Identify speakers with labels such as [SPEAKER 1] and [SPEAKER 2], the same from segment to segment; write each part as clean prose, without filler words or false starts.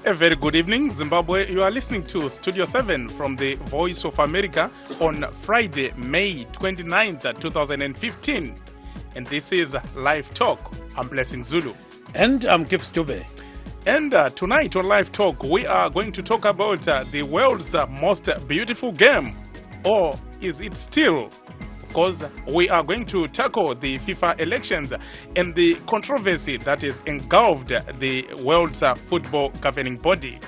[SPEAKER 1] A very good evening, Zimbabwe. You are listening to Studio 7 from the Voice of America on Friday, May 29th, 2015. And this is Live Talk. I'm Blessing Zulu.
[SPEAKER 2] And I'm Kip Stube.
[SPEAKER 1] And tonight on Live Talk, we are going to talk about the world's most beautiful game. Or is it still? Of course, we are going to tackle the FIFA elections and the controversy that has engulfed the world's football governing body.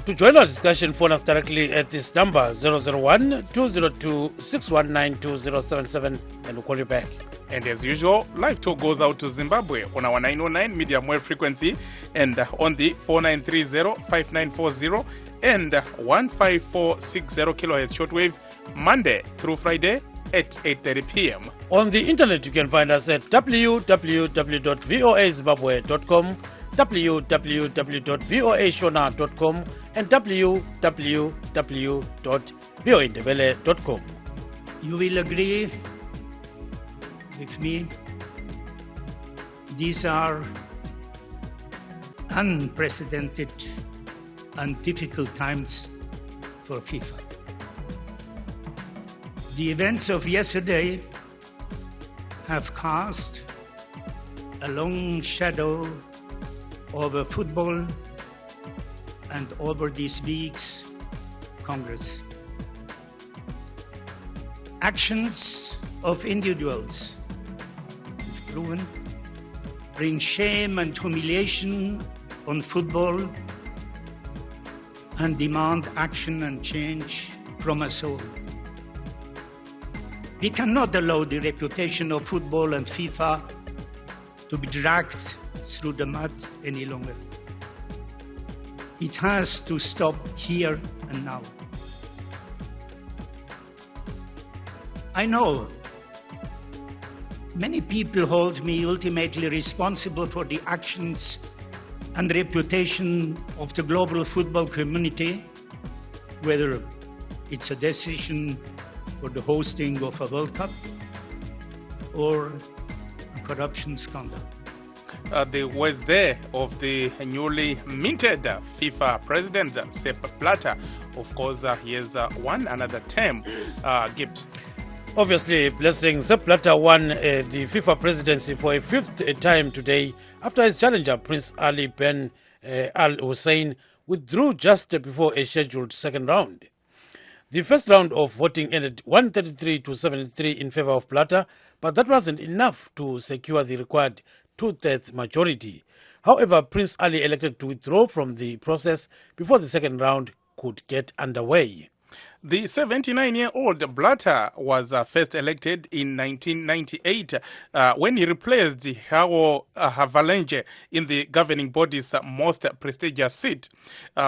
[SPEAKER 2] To join our discussion, phone us directly at this number 001-202-619-2077 and we'll call you back.
[SPEAKER 1] And as usual, Live Talk goes out to Zimbabwe on our 909 medium wave frequency and on the 4930-5940 and 15460 kilohertz shortwave Monday through Friday at 8:30 p.m.
[SPEAKER 2] On the internet, you can find us at www.voazimbabwe.com, www.voashona.com, and www.voindebele.com.
[SPEAKER 3] You will agree with me, these are unprecedented and difficult times for FIFA. The events of yesterday have cast a long shadow over football and over this week's Congress. Actions of individuals, if proven, bring shame and humiliation on football and demand action and change from us all. We cannot allow the reputation of football and FIFA to be dragged through the mud any longer. It has to stop here and now. I know many people hold me ultimately responsible for the actions and reputation of the global football community, whether it's a decision for the hosting of a World Cup or a corruption scandal.
[SPEAKER 1] The words there of the newly minted FIFA president, Sepp Blatter. Of course, he has won another term. Gibbs.
[SPEAKER 2] Obviously, Blessing, Sepp Blatter won the FIFA presidency for a fifth time today after his challenger, Prince Ali bin Al Hussein, withdrew just before a scheduled second round. The first round of voting ended 133-73 in favor of Blatter, but that wasn't enough to secure the required two-thirds majority. However, Prince Ali elected to withdraw from the process before the second round could get underway.
[SPEAKER 1] The 79-year-old Blatter was first elected in 1998 when he replaced Hao Havelange in the governing body's most prestigious seat.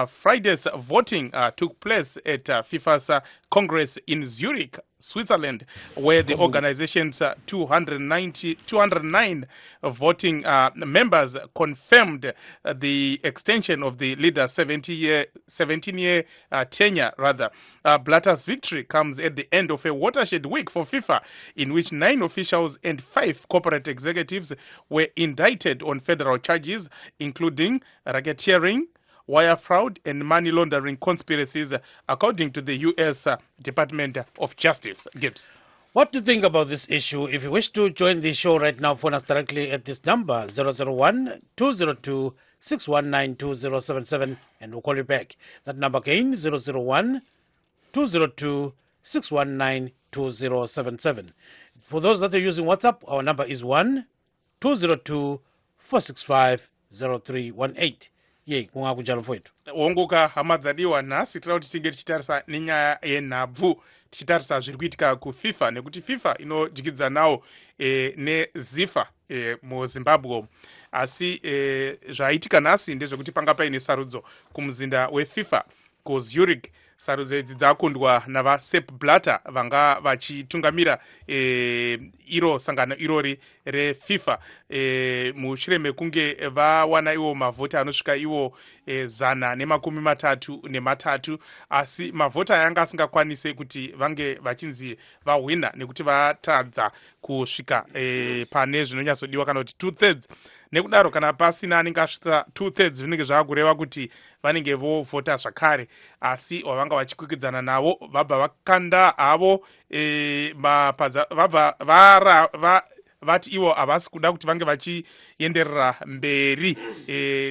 [SPEAKER 1] Friday's voting took place at FIFA's Congress in Zurich, Switzerland, where the organization's 209 voting members confirmed the extension of the leader's 17-year tenure. Blatter's victory comes at the end of a watershed week for FIFA, in which 9 officials and 5 corporate executives were indicted on federal charges, including racketeering, wire fraud, and money laundering conspiracies, according to the U.S. Department of Justice. Gibbs.
[SPEAKER 2] What do you think about this issue? If you wish to join the show right now, phone us directly at this number, 001-202-619-2077, and we'll call you back. That number again, 001-202-619-2077. For those that are using WhatsApp, our number is 1-202-465-0318. Ye, kungakunjalo mfowethu.
[SPEAKER 1] Wongoka hama dzadiwa nhasi tira kuti tinge tichitarisa nenyaya yenhabvu, tichitarisa zviri kuitika kuFIFA nekuti FIFA inodyidzana nawo neZIFA muZimbabwe. Asi zvaitika nhasi ndezvekuti panga paine sarudzo kumuzinda weFIFA kuZurich. Sarudzo idzi dzakundwa navaSepp Blatter vanga vachitungamira iro sangano irori reFIFA mushure mekunge vawana iwo mavhota anosvika iwo 133, asi mavhota yanga asingakwanise kuti vange vachinzi vahwina nekuti vatadza kusvika pane zvinonyatsodiwa kana kuti 2/3 nekudaro kana pasina anenge asvitsa 2/3 zvinenge zvaakureva kuti vanenge vovhota zvakare, asi wavanga vachikwikwidzana navo vabva vakanda havo mapadza, vabva vati ivo havasi kuda kuti vange vachienderera mberi,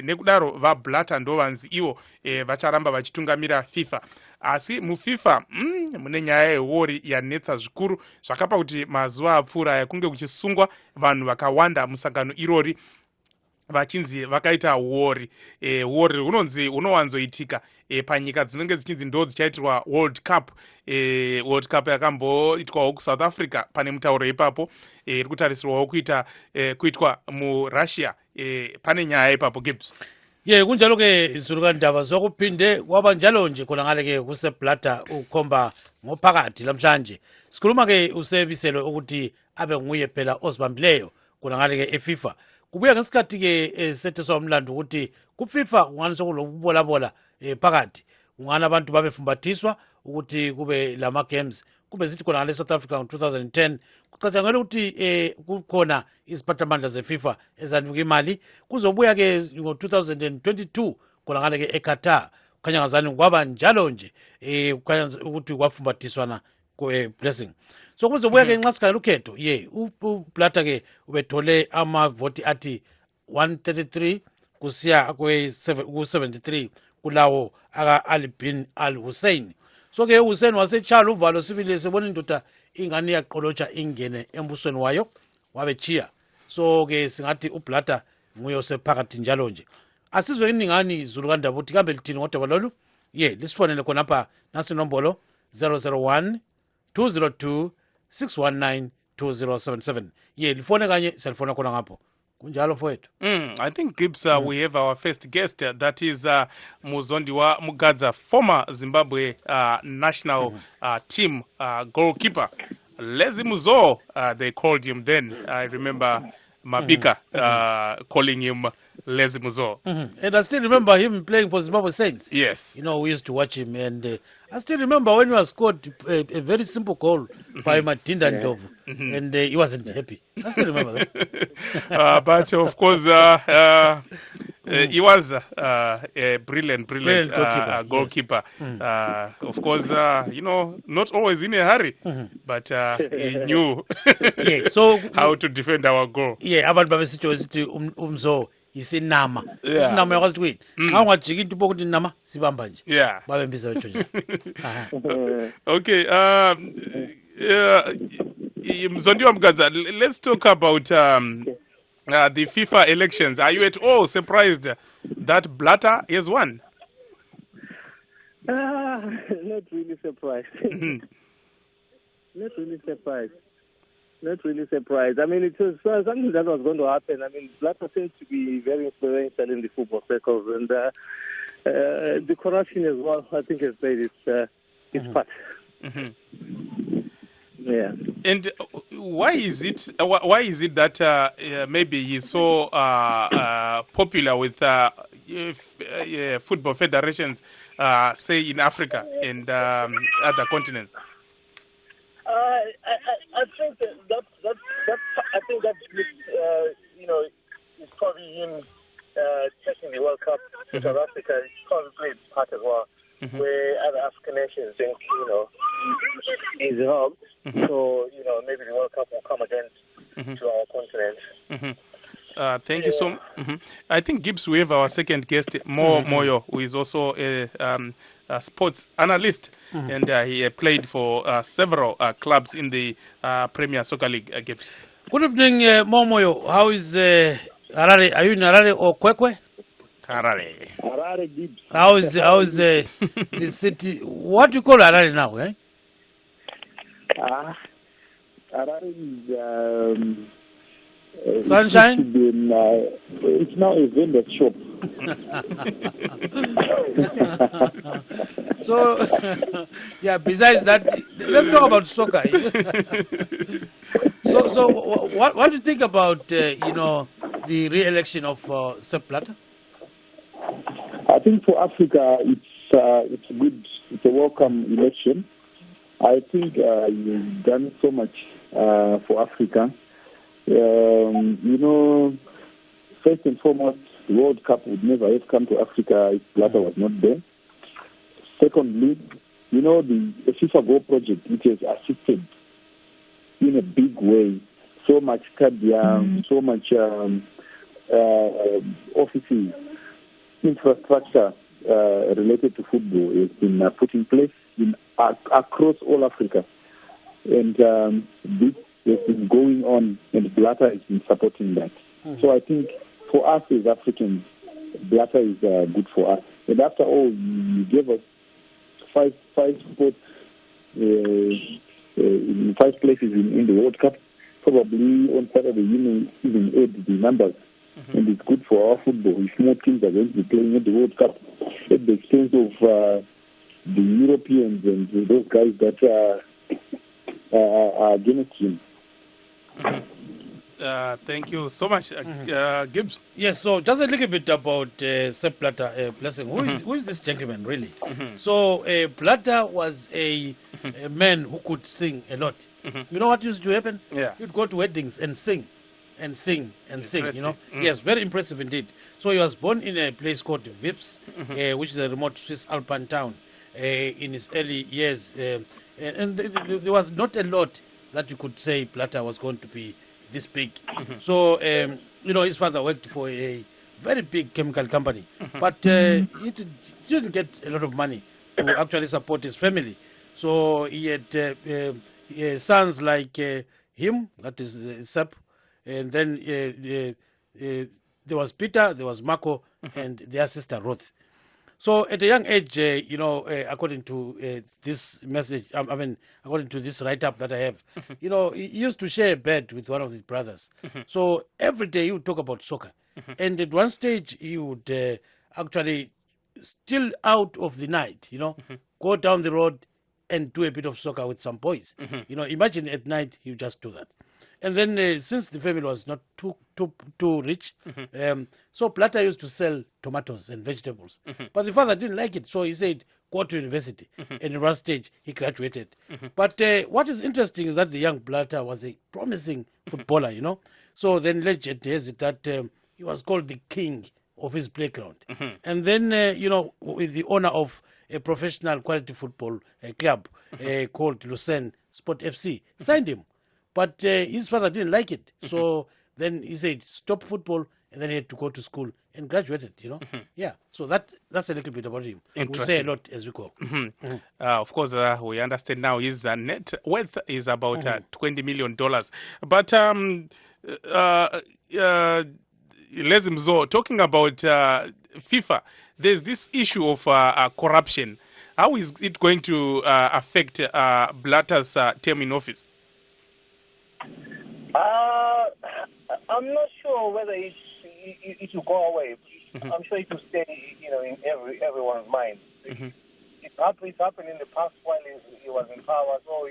[SPEAKER 1] nekudaro vaBlatter ndo vanzi ivo vacharamba vachitungamira FIFA. Asi muFIFA mune nyaya yehori yanetsa zvikuru, zvakapa kuti mazuva apfuura yakunge kuchisungwa vanhu vakawanda musangano irori vachinzi vakaita hori. Hori hunowanzoitika panyika dzinenge dzichinzi ndo dzichaitirwa World Cup. World Cup yakamboitwawo kuSouth Africa pane mutauro ipapo, iri kutarisirwawo kuitwa muRussia. Pane nyaya ipapo Gibbs.
[SPEAKER 2] Kunjalo ke Zululandaba zokuphinde kwaba njalo nje khona ngale ke kuseBlatter ukhomba ngophakathi lamhlanje. Sikhuluma ke usebiselo ukuthi abe nguye phela ozibambileyo khona ngale ke eFIFA. Kubuya ngesikhathi ke sethe somlando ukuthi kuFIFA kungani sokulokubola phakathi. Kungani abantu babefumbathiswa ukuthi kube lama games kube zithi khona ngale South Africa ngo-2010 kucatshangela ukuthi kukhona iziphathamandla zeFIFA ezanika imali. Kuzobuya ke ngo-2022 khona ngale ke eQatar. Kukhanya ngazani kwaba njalo nje kukhanya ukuthi kwafumbathiswana blessing. So kuzobuya ke nxa sikhala ukhetho uBlatter ke ubethole amavoti athi 133 kusiya ku-73 kulawo aka-Ali bin al-Hussein. So ke uHussein wasetshala uvalo sibili sebona indoda ingane yaqolotsha ingene embusweni wayo wabechiya. So ke singathi uBlatter nguye osephakathi njalo nje. Asizwe iningani Zululandaba ukuthi kambe lithini ngodaba lolu. Lisifonele khonapha nasi nombolo 001 202 619 2077. Lifone kanye selifona khona ngapho. Kunjalo mfowethu.
[SPEAKER 1] I think Gibbs, we have our first guest, that is Muzondiwa Mugadza, former Zimbabwe national team goalkeeper. Lezi Muzo, they called him then. I remember Mabika calling him Lezi Muzo.
[SPEAKER 2] And I still remember him playing for Zimbabwe Saints.
[SPEAKER 1] Yes.
[SPEAKER 2] You know, we used to watch him, and I still remember when he was scored a very simple goal by Matinda Ndlovu, and he wasn't happy. I still remember that.
[SPEAKER 1] But of course, he was a brilliant goalkeeper. Yes. Of course, not always in a hurry, but he knew how to defend our goal.
[SPEAKER 2] Abantu babesithi umzo isinama. Isinama yakwazi ukuthi xa ungajiki into ukuthi nama sibamba nje. Babe mbiza wethu nje.
[SPEAKER 1] Okay, Mzondiwa Mugadza, let's talk about the FIFA elections. Are you at all surprised that Blatter has won?
[SPEAKER 4] Not really surprised. Not really surprised. I mean, it was something that was going to happen. I mean, Blatter seems to be very influential in the football circles, and the corruption as well, I think, has played its part. Yeah.
[SPEAKER 1] And why is it that maybe he's so popular with football federations, say in Africa and other continents?
[SPEAKER 4] I think that's it's probably him taking the World Cup to South Africa. It's probably played part as well, where other African nations think he's helped. So maybe the World Cup will come again to our continent.
[SPEAKER 1] Thank you so much. I think Gibbs, we have our second guest, Moyo, who is also a sports analyst, and he played for several clubs in the Premier Soccer League. Gibbs.
[SPEAKER 2] Good evening, Moyo. How is Harare? Are you in Harare or Kwekwe?
[SPEAKER 1] Harare.
[SPEAKER 4] Harare, Gibbs.
[SPEAKER 2] How is the city? What do you call Harare now?
[SPEAKER 4] Harare is
[SPEAKER 2] Sunshine?
[SPEAKER 4] It's now a vendor shop.
[SPEAKER 2] So, besides that, let's talk about soccer. So what do you think about, the re-election of Sepp Blatter?
[SPEAKER 4] I think for Africa, it's good. It's a welcome election. I think you've done so much for Africa.
[SPEAKER 5] first and foremost, the World Cup would never have come to Africa if Blatter was not there. Secondly, you know, the FIFA Go project, which has assisted in a big way, so much stadium, so much offices, infrastructure related to football has been put in place across all Africa. And this has been going on, and Blatter has been supporting that. So I think for us as Africans, Blatter is good for us. And after all, you gave us five spots in 5 places in the World Cup. Probably on Saturday, you may even add the numbers. And it's good for our football. If more teams are going to be playing at the World Cup at the expense of the Europeans and those guys that are against him.
[SPEAKER 1] Thank you so much, Gibbs.
[SPEAKER 2] Yes, so just a little bit about Sepp Blatter, Blessing. Who is this gentleman, really? So Blatter was a man who could sing a lot. You know what used to happen?
[SPEAKER 1] Yeah.
[SPEAKER 2] He'd go to weddings and sing. And sing, you know. Yes, very impressive indeed. So he was born in a place called Vips, which is a remote Swiss Alpine town, in his early years. And there was not a lot that you could say Blatter was going to be this big. So, you know, his father worked for a very big chemical company, but he didn't get a lot of money to actually support his family. So he had sons like him, that is Sepp. And then there was Peter, there was Marco, and their sister Ruth. So at a young age, you know, according to this message, according to this write-up that I have, you know, he used to share a bed with one of his brothers. So every day he would talk about soccer. And at one stage, he would actually, still out of the night, you know, go down the road and do a bit of soccer with some boys. You know, imagine at night, he would just do that. And then since the family was not too rich, so Blatter used to sell tomatoes and vegetables. But the father didn't like it, so he said, go to university. And at one stage, he graduated. But what is interesting is that the young Blatter was a promising footballer, you know. So then legend has it that he was called the king of his playground. And then, you know, with the owner of a professional quality football club called Lucerne Sport FC, signed him. But his father didn't like it. So then he said, stop football, and then he had to go to school and graduated, you know. Yeah, so that's a little bit about him. We say a lot as we go.
[SPEAKER 1] Of course, we understand now his net worth is about $20 million. But Lezimzo, talking about FIFA, there's this issue of corruption. How is it going to affect Blatter's term in office?
[SPEAKER 4] I'm not sure whether it will go away. I'm sure it will stay, you know, in everyone's mind. It's happened in the past while he was in power, so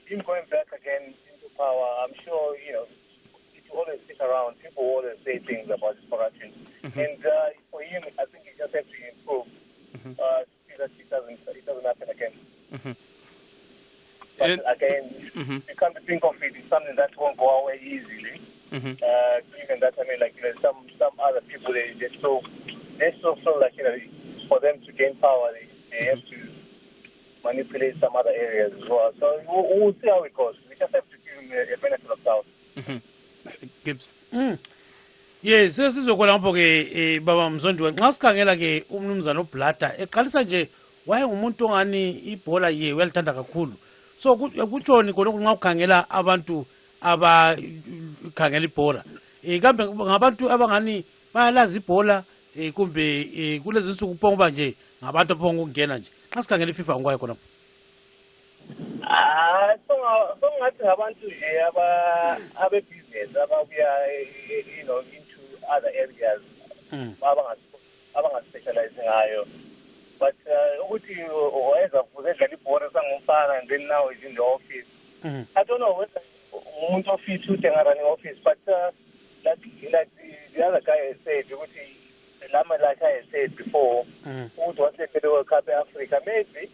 [SPEAKER 4] him going back again into power, I'm sure, you know, it will always stick around. People will always say things about his corruption. And for him, I think he just has to improve so that it doesn't happen again. But again, you come to think of it, it's something that won't go away easily. Even that, I mean, like, you know, some other people, they still feel like, you know, for them to gain power, they have to manipulate some other areas as well. So we'll see how it goes. We just have to give him a benefit of doubt.
[SPEAKER 1] Gibbs.
[SPEAKER 2] Yes, sesizokhona lapho ke baba Mzondi nxa sikhangela ke umnumzana uBlatter eqalisa nje wayengumuntu ongani ibhola ye welithanda kakhulu. So kutshoni khona nxa ukhangela abantu abakhangela ibhola kambe ngabantu abangani bayalazi ibhola kumbe kulezi insuku phongoba nje ngabantu aphonga ukungena nje nxa sikhangela iFIFA ngwaye khona
[SPEAKER 4] so ngathi ngabantu nje abe-business ababuya, you know, into other areas abanga-specialize ngayo. But ukuthi wayezavuza edlala ibhola sangumfana and then now he's in the office. I don't know whether umuntu office uthi engarani office, but like the other guy has said, ukuthi like I said before, ukuthi waseqede the World Cup Africa, maybe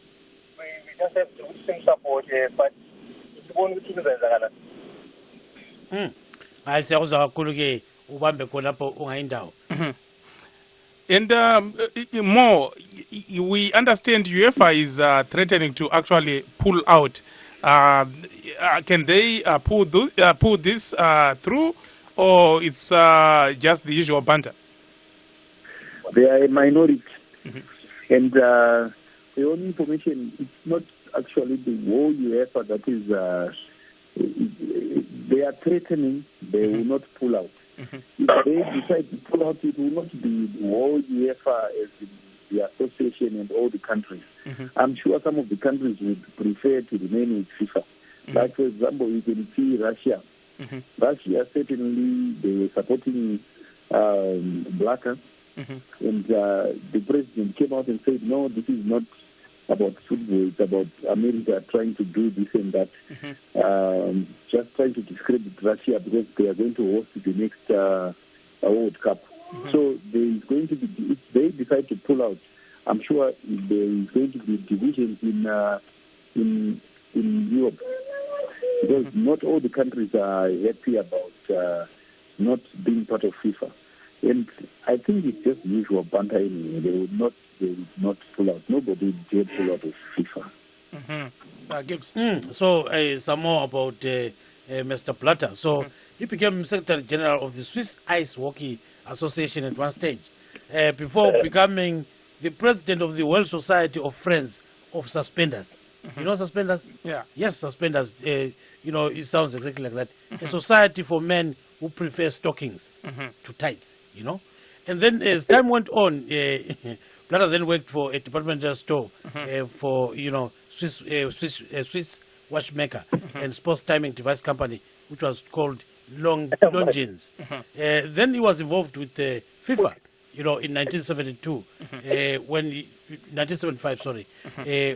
[SPEAKER 4] we just have to sing support, but sibone ukuthi kuzenzakala.
[SPEAKER 2] Hayi siyakuzwa kakhulu ke ubambe khonapho ungayindawo.
[SPEAKER 1] And more, we understand UEFA is threatening to actually pull out. Can they pull this through, or it's just the usual banter?
[SPEAKER 5] They are a minority. And the only information, it's not actually the whole UEFA that is, they are threatening, they will not pull out. If they decide to pull out, it will not be the whole UEFA as the association and all the countries. I'm sure some of the countries would prefer to remain with FIFA. Like, for example, you can see Russia. Russia, certainly, they were supporting Blatter. And the president came out and said, no, this is not about football, it's about America trying to do this and that, just trying to discredit Russia because they are going to host the next World Cup. So there is going to be, if they decide to pull out, I'm sure there is going to be divisions in Europe, because not all the countries are happy about not being part of FIFA. And I think it's just usual banter anyway. They would not pull out. Nobody did pull out of FIFA.
[SPEAKER 2] Gibbs. So some more about Mr. Blatter. So he became Secretary General of the Swiss Ice Hockey Association at one stage, before becoming the president of the World Society of Friends of Suspenders. You know suspenders?
[SPEAKER 1] Yeah.
[SPEAKER 2] Yes, suspenders. You know, it sounds exactly like that. A society for men who prefer stockings to tights, you know. And then as time went on, Blatter then worked for a departmental store for, you know, Swiss watchmaker and sports timing device company, which was called Longines. Then he was involved with FIFA, you know, in 1972, 1975, sorry,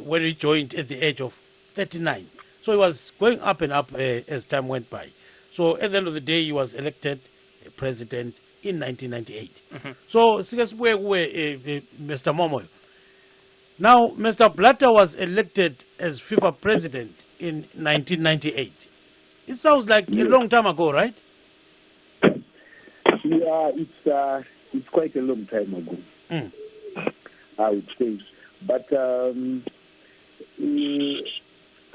[SPEAKER 2] when he joined at the age of 39. So he was going up and up as time went by. So at the end of the day, he was elected president in 1998. So, Mr. Momoyo. Now, Mr. Blatter was elected as FIFA president in 1998. It sounds like a long time ago, right?
[SPEAKER 5] Yeah, it's quite a long time ago, I would say. But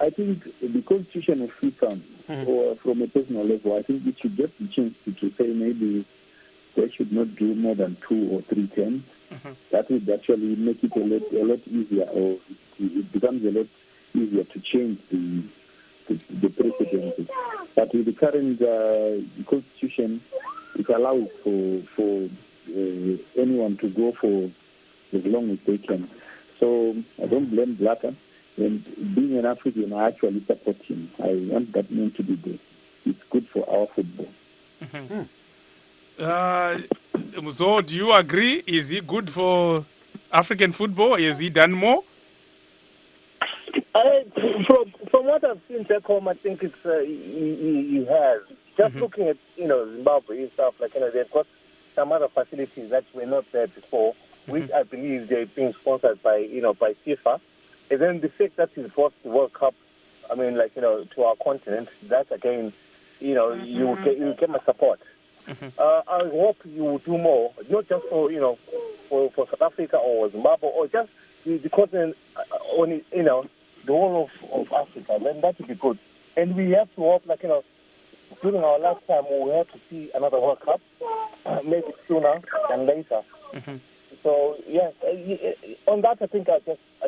[SPEAKER 5] I think the constitution of FIFA, or from a personal level, I think it should just be changed to say maybe they should not do more than 2 or 3 terms. That would actually make it a lot easier, or it becomes a lot easier to change the presidency. But with the current constitution, it allows for anyone to go for as long as they can. So I don't blame Blatter. And being an African, I actually support him. I want that man to be there. It's good for our football.
[SPEAKER 1] So do you agree? Is he good for African football? Has he done more?
[SPEAKER 4] From what I've seen back home, I think it's he has. Just looking at Zimbabwe and stuff, like they've got some other facilities that were not there before, which I believe they're being sponsored by by FIFA. And then the fact that he's brought the World Cup, I mean, to our continent, that again, you get my support. I hope you will do more, not just for for South Africa or Zimbabwe or just the continent, only the whole of Africa. Then that would be good. And we have to hope, during our lifetime, we have to see another World Cup, maybe sooner than later. So yes, on that I think I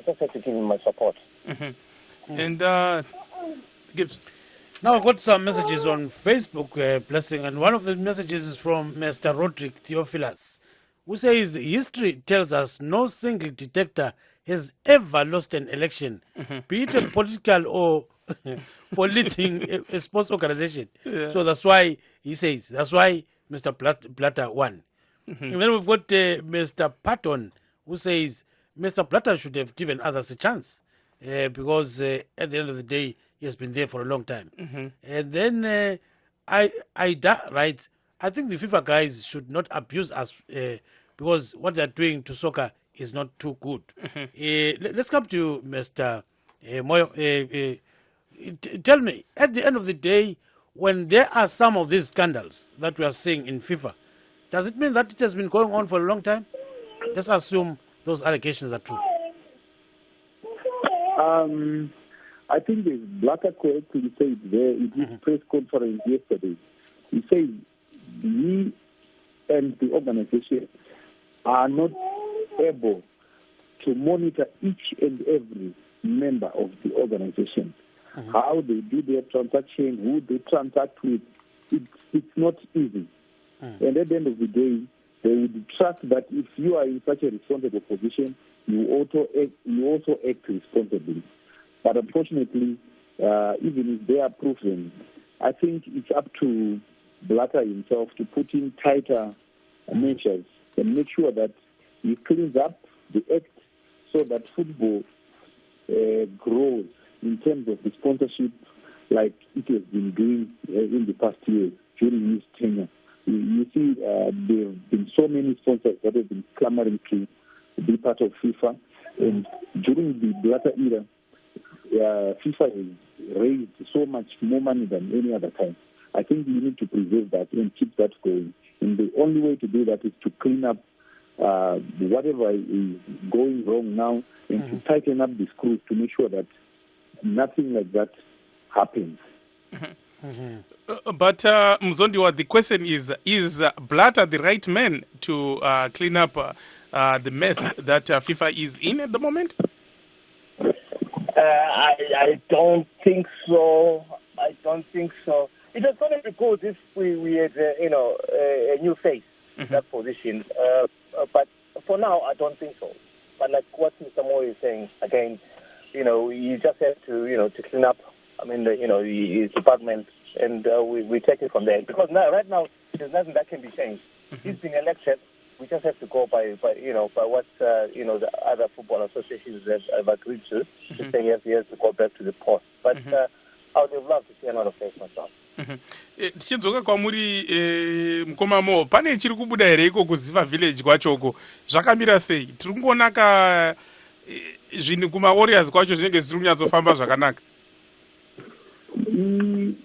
[SPEAKER 4] just have to give him my support.
[SPEAKER 1] And Gibbs.
[SPEAKER 2] Now I've got some messages on Facebook, Blessing, and one of the messages is from Mr. Roderick Theophilus, who says history tells us no single dictator has ever lost an election, be it a political or for leading a sports organization. So that's why he says, that's why Mr. Blatter won. And then we've got Mr. Patton, who says Mr. Blatter should have given others a chance because at the end of the day, he has been there for a long time. And then Ida writes, I think the FIFA guys should not abuse us because what they're doing to soccer is not too good. Let's come to Mr. Moyo. Tell me, at the end of the day, when there are some of these scandals that we are seeing in FIFA, Does it mean that it has been going on for a long time? Let's assume those allegations are true.
[SPEAKER 5] I think the Blatter correctly said there in his press conference yesterday. He said he and the organization are not able to monitor each and every member of the organization. How they do their transaction, who they transact with, it's not easy. And at the end of the day, they would trust that if you are in such a responsible position, you also act responsibly. But unfortunately, even if they are proven, I think it's up to Blatter himself to put in tighter measures and make sure that he cleans up the act so that football grows in terms of the sponsorship like it has been doing in the past years during his tenure. You see, there have been so many sponsors that have been clamoring to be part of FIFA. And during the Blatter era, FIFA has raised so much more money than any other time. I think we need to preserve that and keep that going. And the only way to do that is to clean up whatever is going wrong now and to tighten up the screws to make sure that nothing like that happens.
[SPEAKER 1] But Mzondiwa, the question is Blatter the right man to clean up the mess that FIFA is in at the moment?
[SPEAKER 4] I don't think so. I don't think so. It was going to be good if we had, a new face in that position. But for now, I don't think so. But like what Mr. Moore is saying, again, you just have to, to clean up. I mean, his department, and we take it from there. Because right now, there's nothing that can be changed. He's been elected. We just have to go by what the other football associations have agreed to say yes, he has to go back to the post. But I would have loved to see another face myself.
[SPEAKER 1] Tichidzoka kwamuri mukomamo, pane chiri kubuda here iko kuziva village kwachoko zvakamira sei? Tiri kungonaka zvinhu kumawarriors kwacho zvinenge zvisiri kunyatsofamba zvakanaka.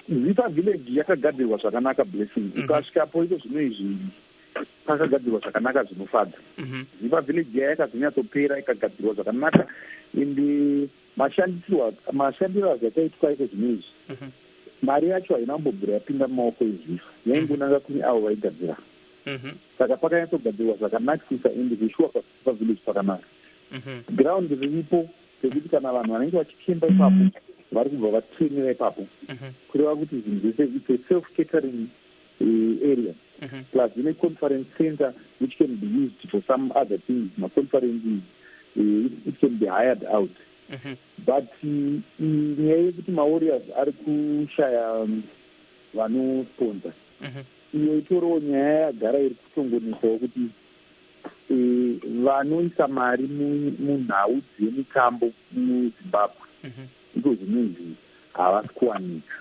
[SPEAKER 5] Ziva village yakagadzirwa zvakanaka, Blessing. Ukasvikapo ito zvino izvi pakagadzirwa zvakanaka zvinofadza. Ziva village yakazonyatsopera ikagadzirwa zvakanaka ende mashandiro azvakaitwa iko zvino izvi. Mari yacho hainambobvira yapinda mumaoko ezvifa, yaingonanga kune avo vaigadzira. Saka pakanyatsogadzirwa zvakanakisa ende zvishuwa paziva village pakanaka. Ground riripo pekuti kana vanhu vanenge vachikemba ipapo vari kubva vatrainira ipapo, kureva kuti zvinhu zvese it's a self-catering area. Plus in a conference center which can be used for some other things, conferences, it can be hired out. But nyaya yekuti mawarriors ari kushaya vanosponsor, iyo itoriwo nyaya yagara iri kutongonesawo kuti vanoisa mari munhau dzemitambo muZimbabwe iko zvinonzi havasi kuwanika.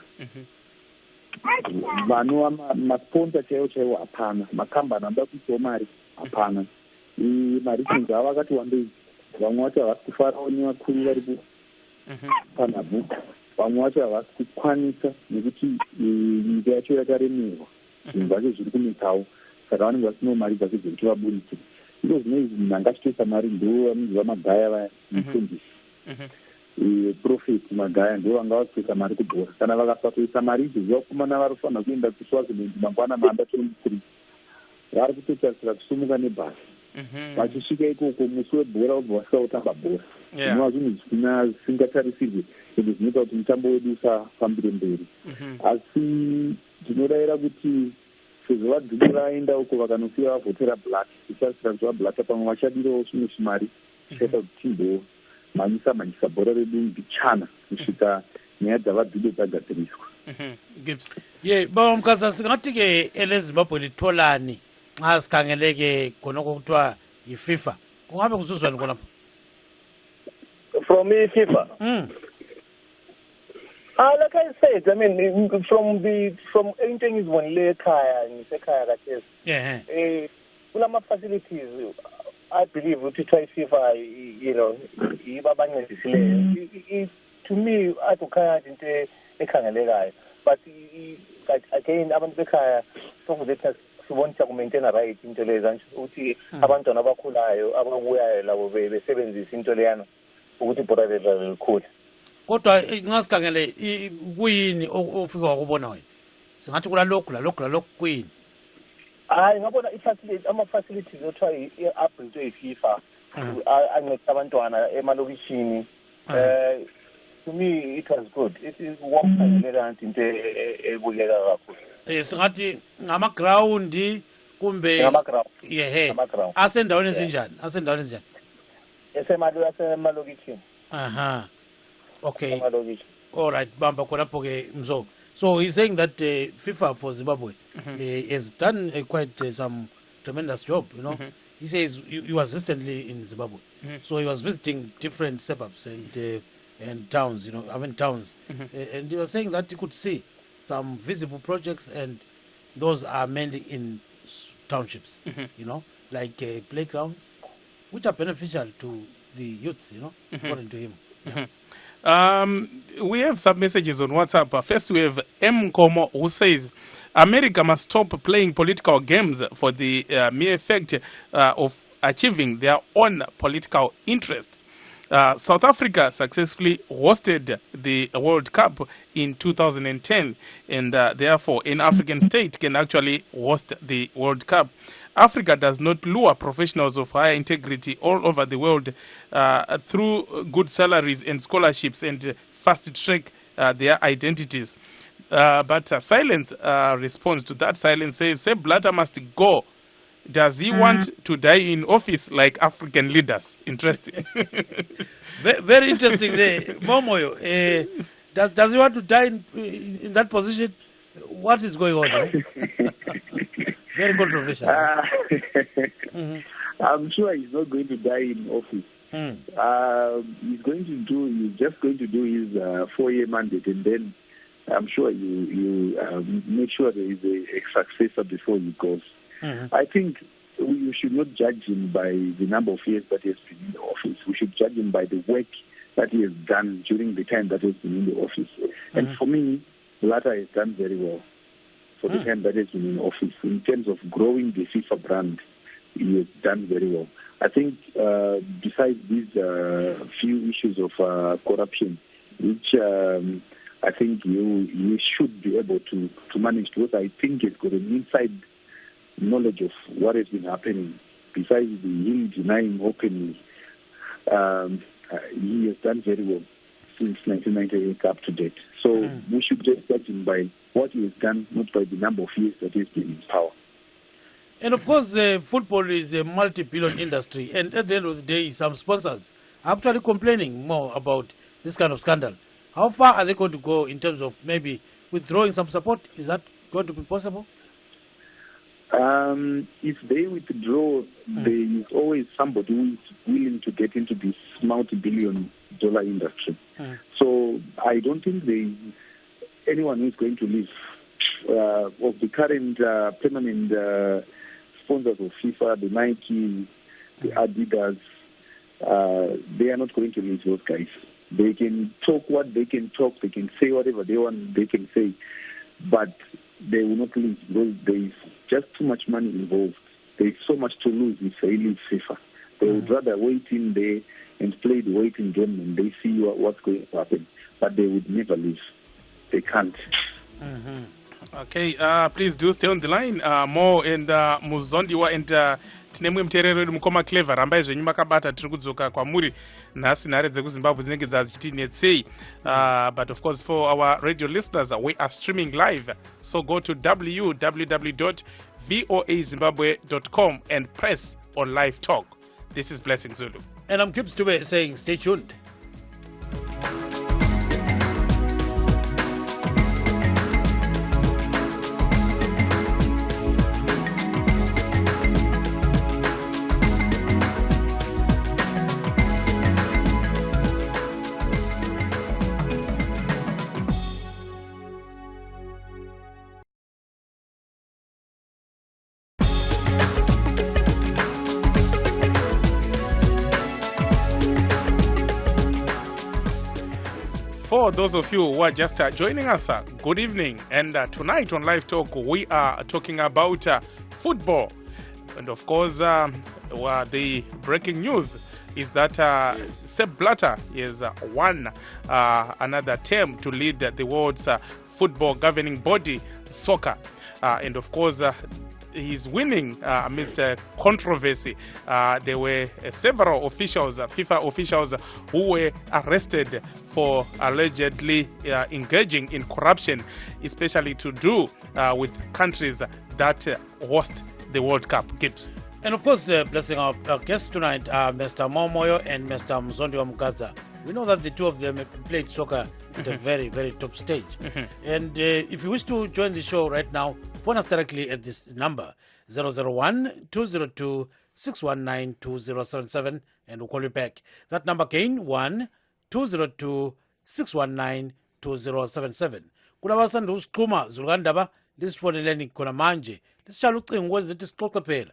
[SPEAKER 5] Vanova masponsor chaiwo hapana, makambani anoda kuisawo mari hapana. Marichins ava vakati wandei, vamwe vacho havasi kufarawo nevakuru varipo panhabvu, vamwe vacho havasi kukwanisa nekuti nyika yacho yakaremerwa, zvinhu zvacho zviri kunetsawo, saka vanenge vasinawo mari dzacho dzekuti vaburitse. Iko zvino izvi munhu angachitoisa mari ndo vanonzi vamagaya vaya mufundisi profeti magaya ndo vanga vachitoisa mari kudhora. Kana vakasatoisa mari idzi vakomana varofanira kuenda kuswaziland mangwana manda 23 vari kutotarisira kusumuka nebhasi. Vachisvika ikoko musi webhora vobva vasvika kutamba bhora. Zvinova zvinhu zvisingatarisirwe ende zvinoita kuti mutambo wedu usafambire mberi. Asi tinorayira kuti sezvo vadzidzi vaenda uko vakanofira vavhotera Blatter, ticharisira kuti vaBlatter pamwe vachadirawo zvimwe zvimari zvichaita kuti timbomhanyisa bhora redu mbichana kusvika nyaya dzavadzidzo dzagadziriswa.
[SPEAKER 2] Baba Mukasa, singathi-ke elezimbabwe litholani nxa sikhangeleke khonokho kuthiwa yiFIFA, kungabe kuzuzwani khonapho?
[SPEAKER 4] From FIFA? Like I said, I mean, from anything is one lay kaya and sekaya that is. Kulama facilities, I believe we try FIFA, to me, I don't kaya into a kaya. But again, I want the kaya from the sibonisa kumaintaina right into leza ukuthi abantwana abakhulayo ababuyayo labo besebenzisa into leyana ukuthi ibhola ledlala likhule.
[SPEAKER 2] Kodwa ngasikhangele kuyini ofika wakubona wena singathi kulalokhu kuyini?
[SPEAKER 4] Hayi ngabona ama-facilities othiwa i-upgrade yiFIFA ancedisa abantwana emalokishini. To me it was good. It is wakukhangeleka into ebukeka kakhulu.
[SPEAKER 2] Singathi ngama-ground kumbe yehe asendaweni ezinjani?
[SPEAKER 4] Esemalokishini.
[SPEAKER 2] Aha. Okay. All right, Bamba khonapho ke Mzo. So he's saying that FIFA for Zimbabwe has done quite some tremendous job, you know. He says he was recently in Zimbabwe. So he was visiting different suburbs and towns, you know, towns. And he was saying that you could see some visible projects, and those are mainly in townships, you know, like playgrounds, which are beneficial to the youths, you know, according to him. Yeah.
[SPEAKER 1] We have some messages on WhatsApp. First, we have M. Komo, who says America must stop playing political games for the mere fact of achieving their own political interest. South Africa successfully hosted the World Cup in 2010, and therefore an African state can actually host the World Cup. Africa does not lure professionals of higher integrity all over the world through good salaries and scholarships and fast track their identities. But Silence responds to that. Silence says, Sepp Blatter must go. Does he want to die in office like African leaders? Interesting.
[SPEAKER 2] Very interesting there. Momoyo, does he want to die in that position? What is going on? Eh? Very controversial.
[SPEAKER 5] I'm sure he's not going to die in office. He's just going to do his 4-year mandate, and then I'm sure you make sure there is a successor before he goes. I think we should not judge him by the number of years that he has been in the office. We should judge him by the work that he has done during the time that he has been in the office. And for me, Blatter has done very well for the time that he has been in office. In terms of growing the FIFA brand, he has done very well. I think besides these few issues of corruption, which I think you should be able to manage, because I think he's got an inside knowledge of what has been happening. Besides him denying openly, he has done very well since 1998 up to date. So we should just judge him by what he has done, not by the number of years that he has been in power.
[SPEAKER 2] And of course, football is a multi-billion industry, and at the end of the day, some sponsors are actually complaining more about this kind of scandal. How far are they going to go in terms of maybe withdrawing some support? Is that going to be possible?
[SPEAKER 5] If they withdraw, there is always somebody who is willing to get into this multi-billion-dollar industry. So I don't think there is anyone who is going to leave. Of the current permanent sponsors of FIFA, the Nike, the Adidas, they are not going to leave those guys. They can talk what they can talk, they can say whatever they want, they can say, but they will not leave because there is just too much money involved. There is so much to lose if they leave FIFA. They would rather wait in there and play the waiting game and they see what's going to happen. But they would never leave. They can't.
[SPEAKER 1] Okay, please do stay on the line. More and Muzondiwa and tinemwe mterero wedu mukoma clever rambai zvenyu makabata tiri kudzoka kwamuri nhasi nhare dzekuzimbabwe dzinenge dzazichiti netsei. But of course for our radio listeners, we are streaming live, so go to www.voazimbabwe.com and press on live talk. This is Blessing Zulu
[SPEAKER 2] and I'm Kip Stube saying stay tuned.
[SPEAKER 1] For those of you who are just joining us, good evening. And tonight on Live Talk, we are talking about football. And of course, the breaking news is that Sepp Blatter has won another term to lead the world's football governing body, soccer. And of course, he's winning amidst controversy. There were several officials, FIFA officials, who were arrested for allegedly engaging in corruption, especially to do with countries that host the World Cup. Gibbs.
[SPEAKER 2] And of course, blessing our guests tonight are Mr. Momoyo and Mr. Mzondi Mugadza. We know that the two of them played soccer at a very, very top stage. And if you wish to join the show right now, phone us directly at this number, 001-202-619-2077, and we'll call you back. That number again, 1-202-619-2077. Kuna basanda usiqhuma zulukandaba lisifoneleni khona manje. Lisitshala ucingo kwezi zithi sixoxe phela.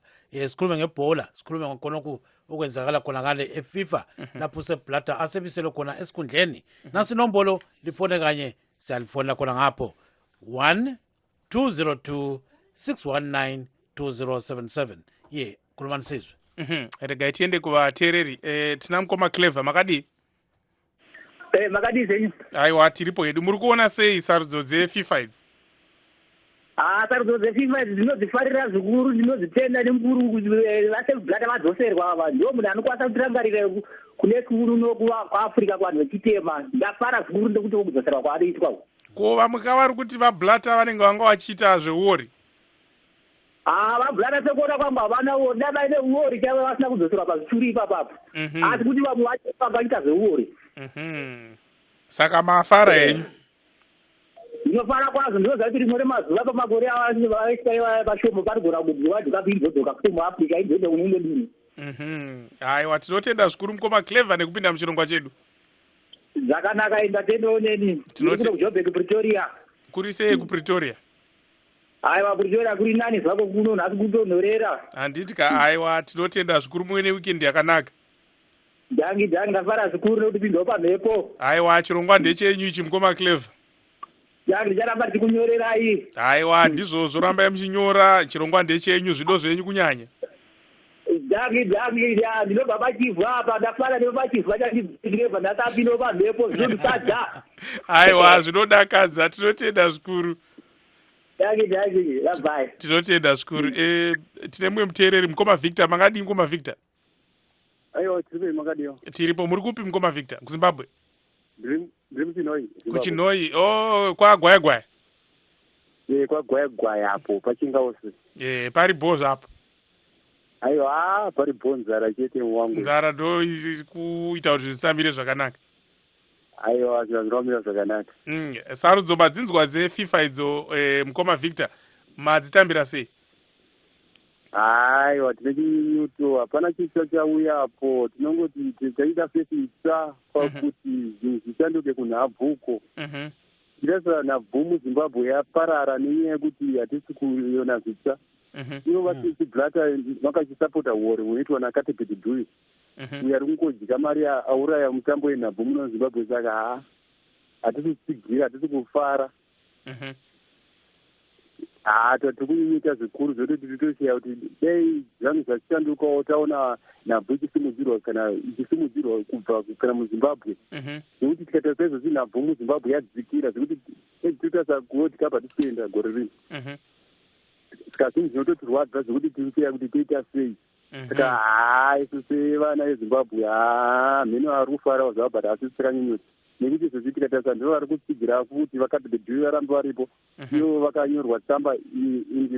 [SPEAKER 2] Sikhulume ngebhola, sikhulume ngokhonokho okwenzakala khona ngale eFIFA lapho Sepp Blatter asebisele khona esikhundleni. Nasi nombolo lifone kanye siyalifonela khona ngapho 1-202-619-2077. Ye khuluma nisizwe.
[SPEAKER 1] Rega tiende kuvateereri. Tina mukoma Clever makadi.
[SPEAKER 6] Makadi zenyu.
[SPEAKER 1] Aiwa tiripo hedu. Muri kuona sei sarudzo dzeFIFA idzi?
[SPEAKER 6] Sarudzo dzeFIFA dzinodzifarira zvikuru, ndinozitenda nemukuru kuti vaSepp Blatter vadzoserwa ava. Ndio munhu anokwanisa kutirangarira kune kuno kuAfrica kwanhu vechitema. Ndafara zvikuru ndekuti kudzoserwa kwaanoitwa.
[SPEAKER 1] Ko vamwe kavari kuti vaBlatter vanenge vanga vachiita zveuori.
[SPEAKER 6] VaBlatter sekuona kwangu havana uori, vaine uori chaivo vasina kudzoserwa pazvituri ipapapo. Asi kuti vamwe vacho vangaita zveuori.
[SPEAKER 1] Saka mafara henyu.
[SPEAKER 6] Inofara kwazvo ndinoziva kuti rimwe remazuva pamakore vashoma parigona kuti wadzoka idzoka kuti muAfrica idzoda unoende dini.
[SPEAKER 1] Aiwa tinotenda zvikuru mukoma Clever nekupinda muchirongwa chedu.
[SPEAKER 6] Zvakanaka indatendeoneni. Tinoti kuJoburg Pretoria.
[SPEAKER 1] Kuri sei kuPretoria?
[SPEAKER 6] Aiwa Pretoria kuri nani zvako kuno nhasi kutonhorera.
[SPEAKER 1] Handiti ka aiwa tinotenda zvikuru muine weekend yakanaka.
[SPEAKER 6] Jangi ndafara zvikuru nekuti pinzwa pamhepo.
[SPEAKER 1] Aiwa chirongwa ndechenyu ichi mukoma Clever.
[SPEAKER 6] Jangi ndicharamba ndichikunyorerai.
[SPEAKER 1] Aiwa ndizvozvo rambai muchinyora, chirongwa ndechenyu, zvido zvenyu kunyanya.
[SPEAKER 6] Jangi ndinobva pachivha apa, ndafara nepachivha chandiva ndakapinda pamhepo zvinonditadza.
[SPEAKER 1] Aiwa zvinodakadza, tinotenda zvikuru.
[SPEAKER 6] Jangi labai.
[SPEAKER 1] Tinotenda zvikuru. Tine mumwe muteereri mukoma Victor, makadii mukoma Victor?
[SPEAKER 5] Aiwa tiripo makadiyo.
[SPEAKER 1] Tiripo muri kupi mukoma Victor? KuZimbabwe?
[SPEAKER 5] Ndiri muChinoi.
[SPEAKER 1] Kuchinoi. Kwagwayagwaya.
[SPEAKER 5] Kwagwayagwaya apo pachingausi.
[SPEAKER 1] Pari bhozo apo.
[SPEAKER 5] Aiwa pari bhonzara chete wangu.
[SPEAKER 1] Nzara ndo kuita kuti zvisambire zvakanaka.
[SPEAKER 5] Aiwa zviramira zvakanaka.
[SPEAKER 1] Sarudzo madzinzwa dzeFIFA idzo mukoma Victor madzitambira sei?
[SPEAKER 5] Aiwa tinechinyuto hapana chisa chauya apo, tinongoti taita fesisa pakuti zvinhu zvichandoke kunhabvuko. Tirasa nhabvu muZimbabwe yaparara nenyaya yekuti hatisi kuiona zvitsva. Ivo vaSepp Blatter vakachisapota huori hunoitwa naKatebedi Dui. Uyo ari kungodya mari auraya mutambo wenhabvu muno Zimbabwe, saka hatisi kutsigira, hatisi kufara. Tiri kunyunyuta zvikuru zvototi titosiya kuti dai zvanhu zvachishandukawo taona nhabvu ichisimudzirwa kubva kana muZimbabwe. Nekuti tikatarisa izvozvi nhabvu muZimbabwe yadzikira zvekuti totarisa kuWorld Cup hatisi kuenda gore rino. Saka zvinhu zvinototirwadza zvekuti tirikuya kuti toita sei. Saka isu sevana veZimbabwe mheno ari kufarawo zvavo but hatisi takanyunyuta. Nekuti izvozvi tikatarisa ndivo vari kutsigira kuti vakatebedhi varambe varipo. Ivo vakanyorwa tsamba ingi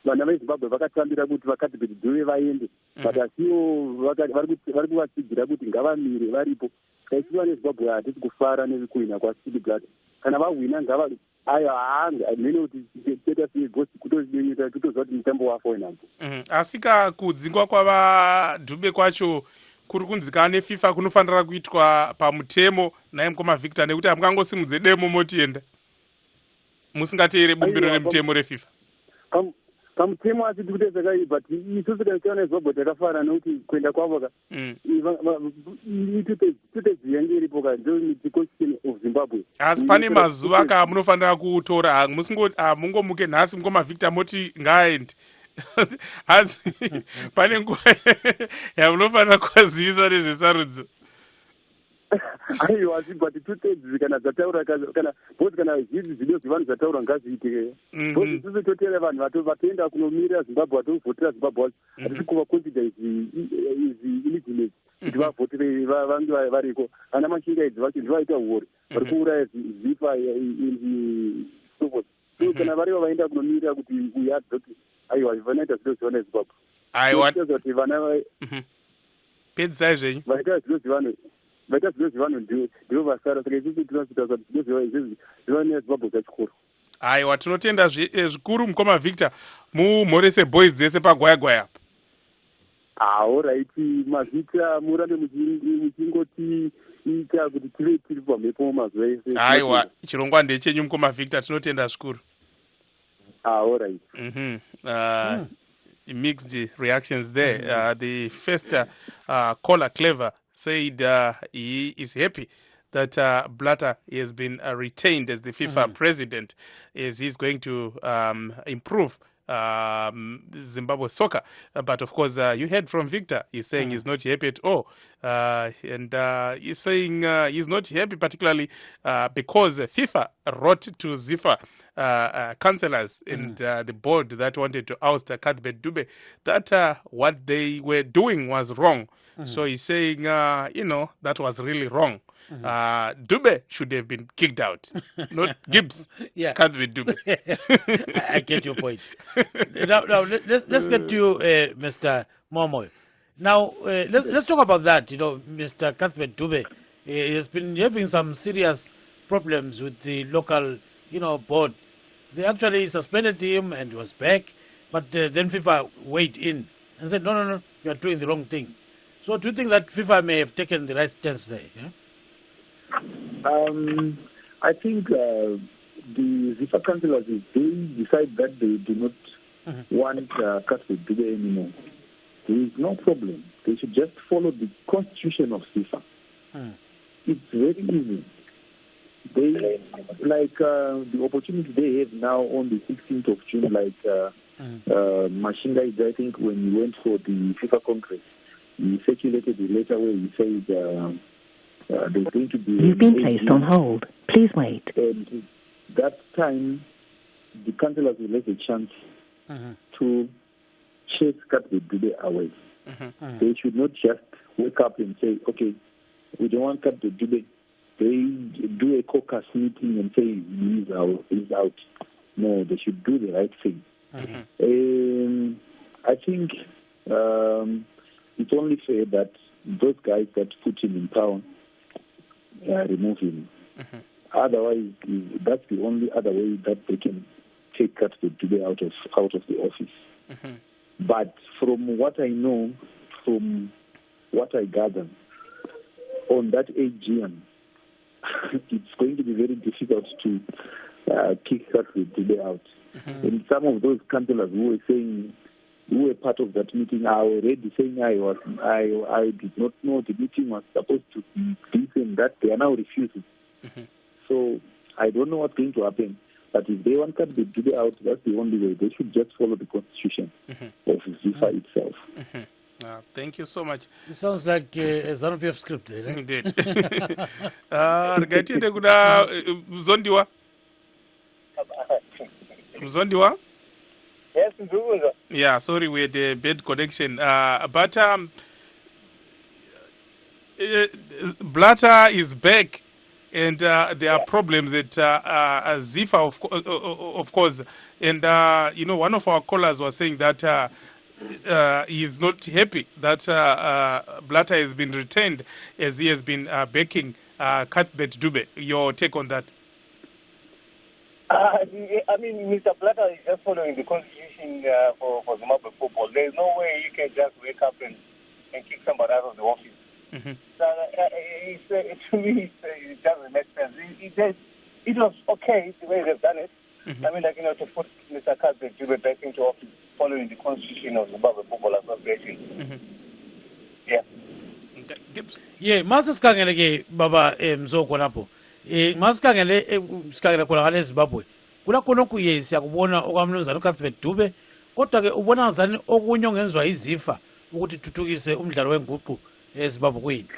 [SPEAKER 5] vana veZimbabwe vakatambira kuti vakatebedhi vaende. But asiwo vari kuvatsigira kuti ngavamire varipo. Kaisiwa neZimbabwe hatisi kufara nekuhwina kwaSepp Blatter. Kana vahwina ngava mhene kuti teta segosi kutozvinyuta totoziva kuti mutambo wafa wenhabvu.
[SPEAKER 1] Asi kudzingwa kwavaDhube kwacho kuri kunzikana neFIFA kunofanira kuitwa pamutemo naye mukoma Victor, nekuti hamungangosimudze demo motienda musingateere bumbiro remutemo reFIFA.
[SPEAKER 5] pamutemo asi tikuite zvakaipa isusu kana zimbabwe takafara nokuti kuenda kwavo ka tutedzi yange iripo ka ndo constitution of Zimbabwe.
[SPEAKER 1] Asi pane mazuva ka munofanira kutora hamungomuke nhasi mungomavhictor moti ngaaende asi pane nguva yamunofanira kuvaziisa nezvesarudzo.
[SPEAKER 5] Aiwa, but tutedzi kana dzataura kana both kana zvidzidzo zvevanhu zvataura ngazviitike both isusu totera vanhu vatoenda kunomirira Zimbabwe vatovhotera Zimbabwe hatisi kuva consider izi illegitimate kuti vavhotere vange variko. Ana Mashinga idzi vacho ndivaita uori vari kuuraya zifa so kana varivo vaenda kunomirira kuti uyadzoti aiwa vanoita zvido zvivana Zimbabwe kuti vana
[SPEAKER 1] pedzisai zvenyu
[SPEAKER 5] vaita zvido zvivano ndivo vasara saka isusu tinosvika kuti zvido zvivana Zimbabwe zvachikuru.
[SPEAKER 1] Aiwa, tinotenda zvikuru mukoma Victor mumhorese boys dzese pagwayagwaya apa.
[SPEAKER 5] Alright, Mavita murambe muchingoti ita kuti tive tiri pamhepo mazuva ese.
[SPEAKER 1] Aiwa, chirongwa ndechenyu mukoma Victor, tinotenda zvikuru.
[SPEAKER 5] Alright.
[SPEAKER 1] Mixed reactions there. The first caller, Clever, said he is happy that Blatter has been retained as the FIFA president, as he's going to improve Zimbabwe soccer. But of course, you heard from Victor. He's saying he's not happy at all. And he's saying he's not happy particularly because FIFA wrote to FIFA councillors and the board that wanted to oust Cuthbert Dube that what they were doing was wrong. So he's saying, that was really wrong. Dube should have been kicked out, not Gibbs.
[SPEAKER 2] Yeah.
[SPEAKER 1] Cuthbert Dube.
[SPEAKER 2] I get your point. Now let's get to Mr. Momoy. Now, let's talk about that. Mr. Cuthbert Dube has been having some serious problems with the local, board. They actually suspended him and he was back, but then FIFA weighed in and said, no, you are doing the wrong thing. So do you think that FIFA may have taken the right stance there? Yeah?
[SPEAKER 5] I think the FIFA councillors, if they decide that they do not want Cuthbert Dube anymore, there is no problem. They should just follow the constitution of FIFA. It's very easy. They the opportunity they have now on the 16th of June, Mashinga, I think, when he went for the FIFA Congress, he circulated a letter where he said there's going to be...
[SPEAKER 7] You've been placed on hold. Please wait.
[SPEAKER 5] And that time, the councillors will have a chance to chase Cuthbert Dube away. They should not just wake up and say, okay, we don't want Cuthbert Dube. They do a caucus meeting and say he's out. No, they should do the right thing. I think it's only fair that those guys that put him in power remove him. Otherwise, that's the only other way that they can take Cuthbert Dube out of the office. But from what I know, from what I gather, on that AGM, it's going to be very difficult to kick Cuthbert Dube out. And some of those councillors who were part of that meeting are already saying I did not know the meeting was supposed to be this and that. They are now refusing. So I don't know what's going to happen. But if they want Cuthbert Dube out, that's the only way. They should just follow the constitution of FIFA itself.
[SPEAKER 1] Thank you so much.
[SPEAKER 2] It sounds like a ZANU-PF script there.
[SPEAKER 1] Indeed. Rikatiende kuna Mzondiwa. Mzondiwa?
[SPEAKER 4] Yes, Mzunguza.
[SPEAKER 1] Yeah, sorry, we had a bad connection. But Blatter is back, and there are problems at Zifa, of course. And, one of our callers was saying that he is not happy that Blatter has been retained as he has been backing Cuthbert Dube. Your take on that?
[SPEAKER 4] Mr. Blatter is just following the constitution for Zimbabwe football. There is no way you can just wake up and kick somebody out of the office. So to me, it doesn't make sense. It was okay the way they've done it, I mean, like, to put Mr. Kazbek Dube back into office following the constitution of Zimbabwe Football Association. Yeah.
[SPEAKER 2] Yeah, masikhangele ke baba mzoko lapho. Masikhangele sikhangele khona ngale Zimbabwe. Kula khonokho ye siyakubona okwamnumzana uKathbert Dube, kodwa ke ubona ngazani okunye ongenzwa izifa ukuthi thuthukise umdlalo wenguqu eZimbabwe kuyini?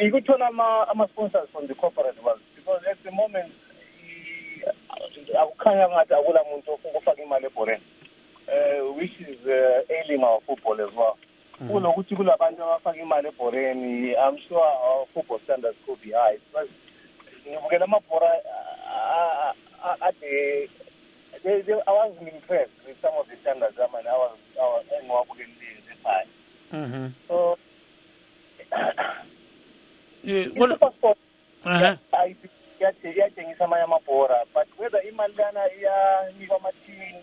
[SPEAKER 4] Ikuthola ama-sponsors from the corporate world, because at the moment akukhanya ngathi akula muntu ofuna ukufaka imali ebholeni, which is ailing our football as well. Kunokuthi kulabantu abafaka imali ebholeni, I'm sure our football standards could be high. But ngibukela amabhora I wasn't impressed with some of the standards. I mean, I was high. So super sport. Iyatshengisa amanye amabhora, but whether imali lana iyanikwa amathini,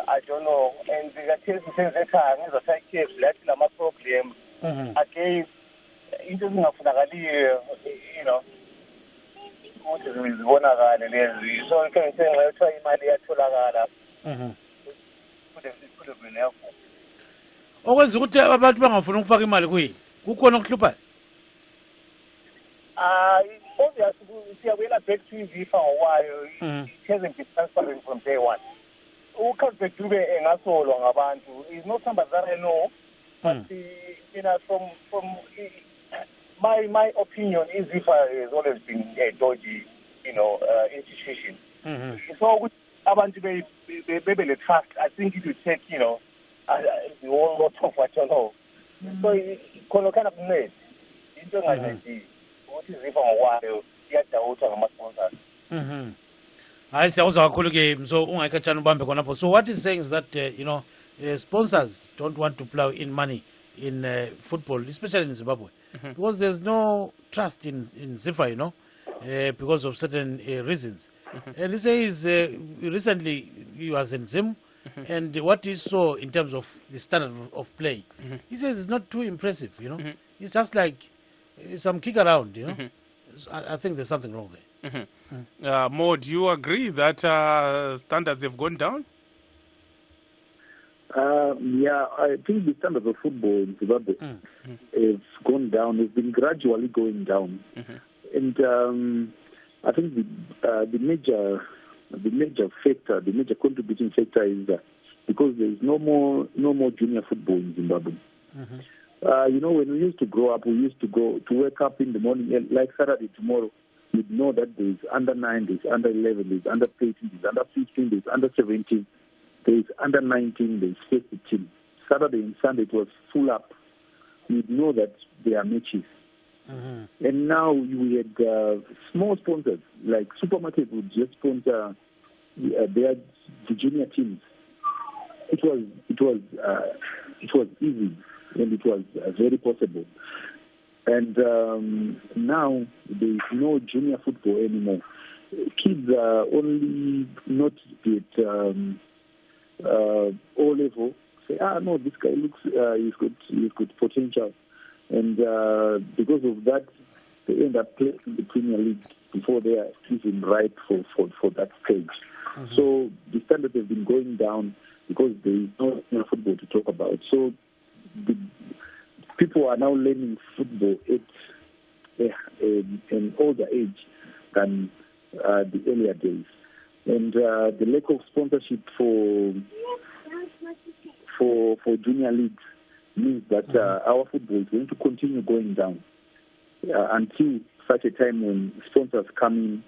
[SPEAKER 4] I don't know. And zikathesi senzekhaya ngezasayikhephi lathi lama-problem again into ezingafunakaliyo, ukuthi zibonakale lezi. So ke ngisenxa kuthiwa imali iyatholakala. Could have been helpful.
[SPEAKER 2] Okwenza ukuthi abantu bangafuni ukufaka imali kuyini? Kukhona okuhluphayo?
[SPEAKER 4] Obviously, siyabuyela back to izifa ngowayo. It hasn't been transparent from day one. uKathbert Dube engasolwa ngabantu is not somebody that I know, but from my opinion, IZIFA has always been a dodgy, institution. So abantu be le trust, I think it would take, the whole lot of what you know. So khona kind of net into ngathi ukuthi IZIFA ngokwayo iyadawuthwa ngama-sponsors.
[SPEAKER 2] Hayi siyawuzwa kakhulu ke so ungayikhatshana ubambe khonapho. So what he's saying is that sponsors don't want to plow in money in football, especially in Zimbabwe, because there's no trust in ZIFA, because of certain reasons. And he says recently he was in Zim, and what he saw in terms of the standard of play, he says it's not too impressive. It's just like some kick around. I think there's something wrong there.
[SPEAKER 1] Mo, do you agree that standards have gone down?
[SPEAKER 5] Yeah, I think the standards of football in Zimbabwe have gone down. It's been gradually going down, and I think the major factor, the major contributing factor is that because there is no more junior football in Zimbabwe. When we used to grow up, we used to go to wake up in the morning like Saturday tomorrow. You'd know that there's under 9, there's under 11, there's under 13, there's under 15, there's under 17, there's under 19, there's 15. Saturday and Sunday it was full up. You'd know that there are matches. And now we had small sponsors, like supermarkets would just sponsor the junior teams. It was easy and it was very possible. And now there is no junior football anymore. Kids are only not at O level. Say, no, this guy looks he's got potential, and because of that, they end up playing in the Premier League before they are even ripe for that stage. So the standards have been going down because there is no junior football to talk about. So people are now learning football at an older age than the earlier days, and the lack of sponsorship for junior leagues means that our football is going to continue going down until such a time when sponsors come in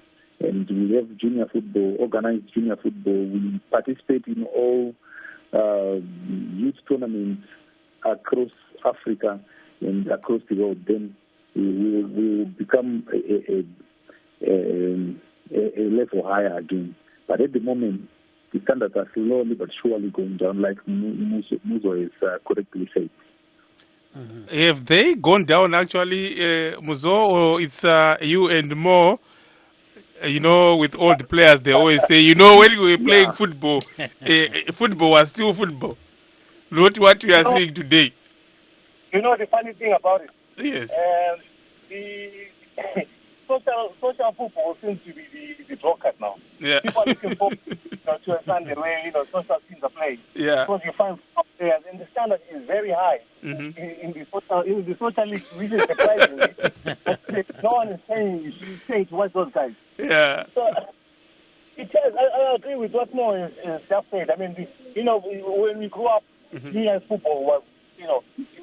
[SPEAKER 5] and we have junior football, organized junior football. We participate in all youth tournaments across Africa and across the world. Then we will become a level higher again. But at the moment, the standards are slowly but surely going down, like Muzo has correctly said.
[SPEAKER 1] Have they gone down actually, Muzo, or it's you and Mo? With all the players, they always say, when we were playing football, football was still football. Not what we are seeing today.
[SPEAKER 4] The funny thing about it.
[SPEAKER 1] Yes.
[SPEAKER 4] social football seems to be the broadcast now.
[SPEAKER 1] Yeah.
[SPEAKER 4] People are looking forward to a Sunday where social teams are playing.
[SPEAKER 1] Yeah.
[SPEAKER 4] Because you find players, and the standard is very high in the social league, which is surprising. No one is saying to watch those guys.
[SPEAKER 1] Yeah.
[SPEAKER 4] So it has, I agree with what Mo is just said. I mean, when we grew up, junior football was,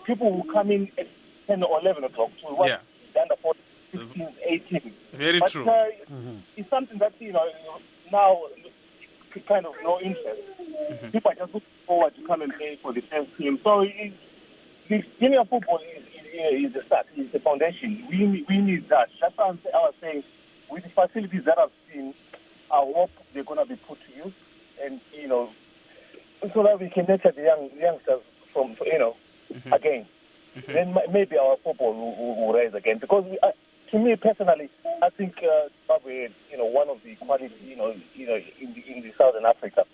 [SPEAKER 4] people would come in at 10 or 11 o'clock to watch the under 14, 15, 18.
[SPEAKER 1] Very true.
[SPEAKER 4] It's something that, now kind of no interest. People are just looking forward to come and play for the first team. So the junior football is the start, is the foundation. We need that. That's why I was saying, with the facilities that I've seen, I hope they're going to be put to use, and so that we can nurture the youngsters from again. Then maybe our football will rise again. Because to me personally, I think Zimbabwe, one of the quality, in the Southern Africa.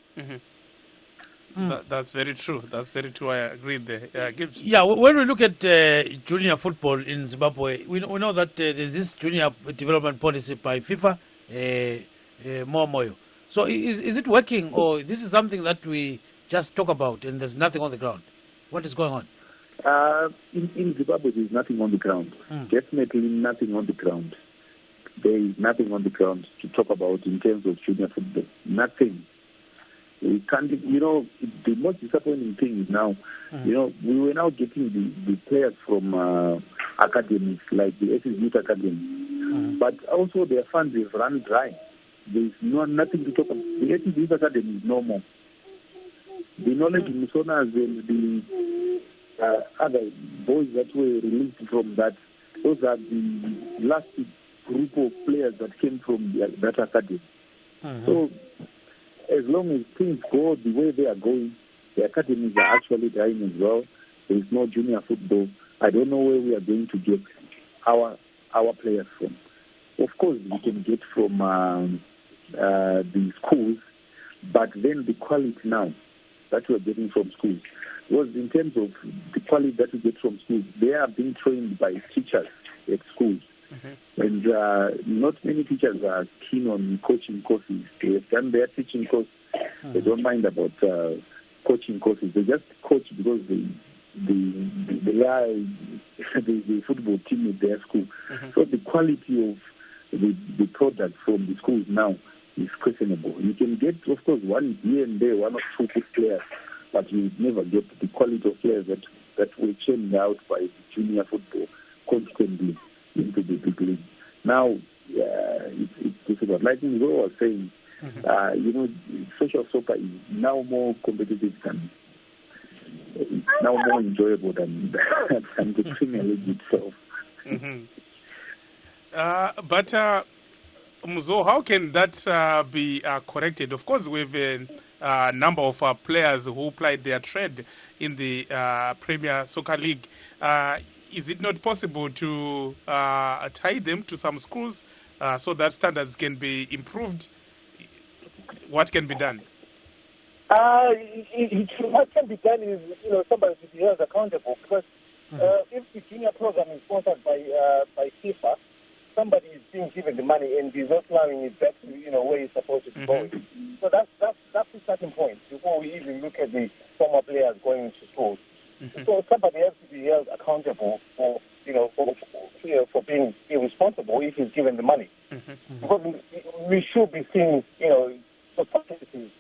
[SPEAKER 1] That's very true. That's very true. I agree there. Gibbs.
[SPEAKER 2] Yeah, when we look at junior football in Zimbabwe, we know that there's this junior development policy by FIFA, Moyo. So is it working, or this is something that we just talk about and there's nothing on the ground? What is going on?
[SPEAKER 5] In Zimbabwe, there's nothing on the ground. Definitely nothing on the ground. There is nothing on the ground to talk about in terms of junior football. Nothing. We can't, the most disappointing thing is now, we were now getting the players from academies, like the SS Youth Academy. But also their funds have run dry. There's nothing to talk about. The SS Youth Academy is no more. The knowledge in Musonas and the other boys that were released from that, those are the last group of players that came from that academy. So as long as things go the way they are going, the academies are actually dying as well. There is no junior football. I don't know where we are going to get our players from. Of course, we can get from the schools, but then the quality now that we are getting from schools was in terms of the quality that we get from schools. They are being trained by teachers at schools. And not many teachers are keen on coaching courses. They have done their teaching course. They don't mind about coaching courses. They just coach because they are the football team at their school. So the quality of the product from the schools now is questionable. You can get, of course, one here and there, one or two good players, but you never get the quality of players that were churned out by the junior football constantly into the big league. Now, it's difficult. Like Ngo was saying, social soccer is now more competitive than, it's now more enjoyable than the Premier League itself.
[SPEAKER 1] But Muzo, how can that be corrected? Of course, we have a number of players who plied their trade in the Premier Soccer League. Is it not possible to tie them to some schools so that standards can be improved? What can be done?
[SPEAKER 4] What can be done is, somebody to be held accountable, because if the junior program is sponsored by FIFA, somebody is being given the money and is not plowing it back to where it's supposed to be going. So that's the starting point before we even look at the former players going into schools. So somebody has to be held accountable for for being irresponsible if he's given the money. Because we should be seeing facilities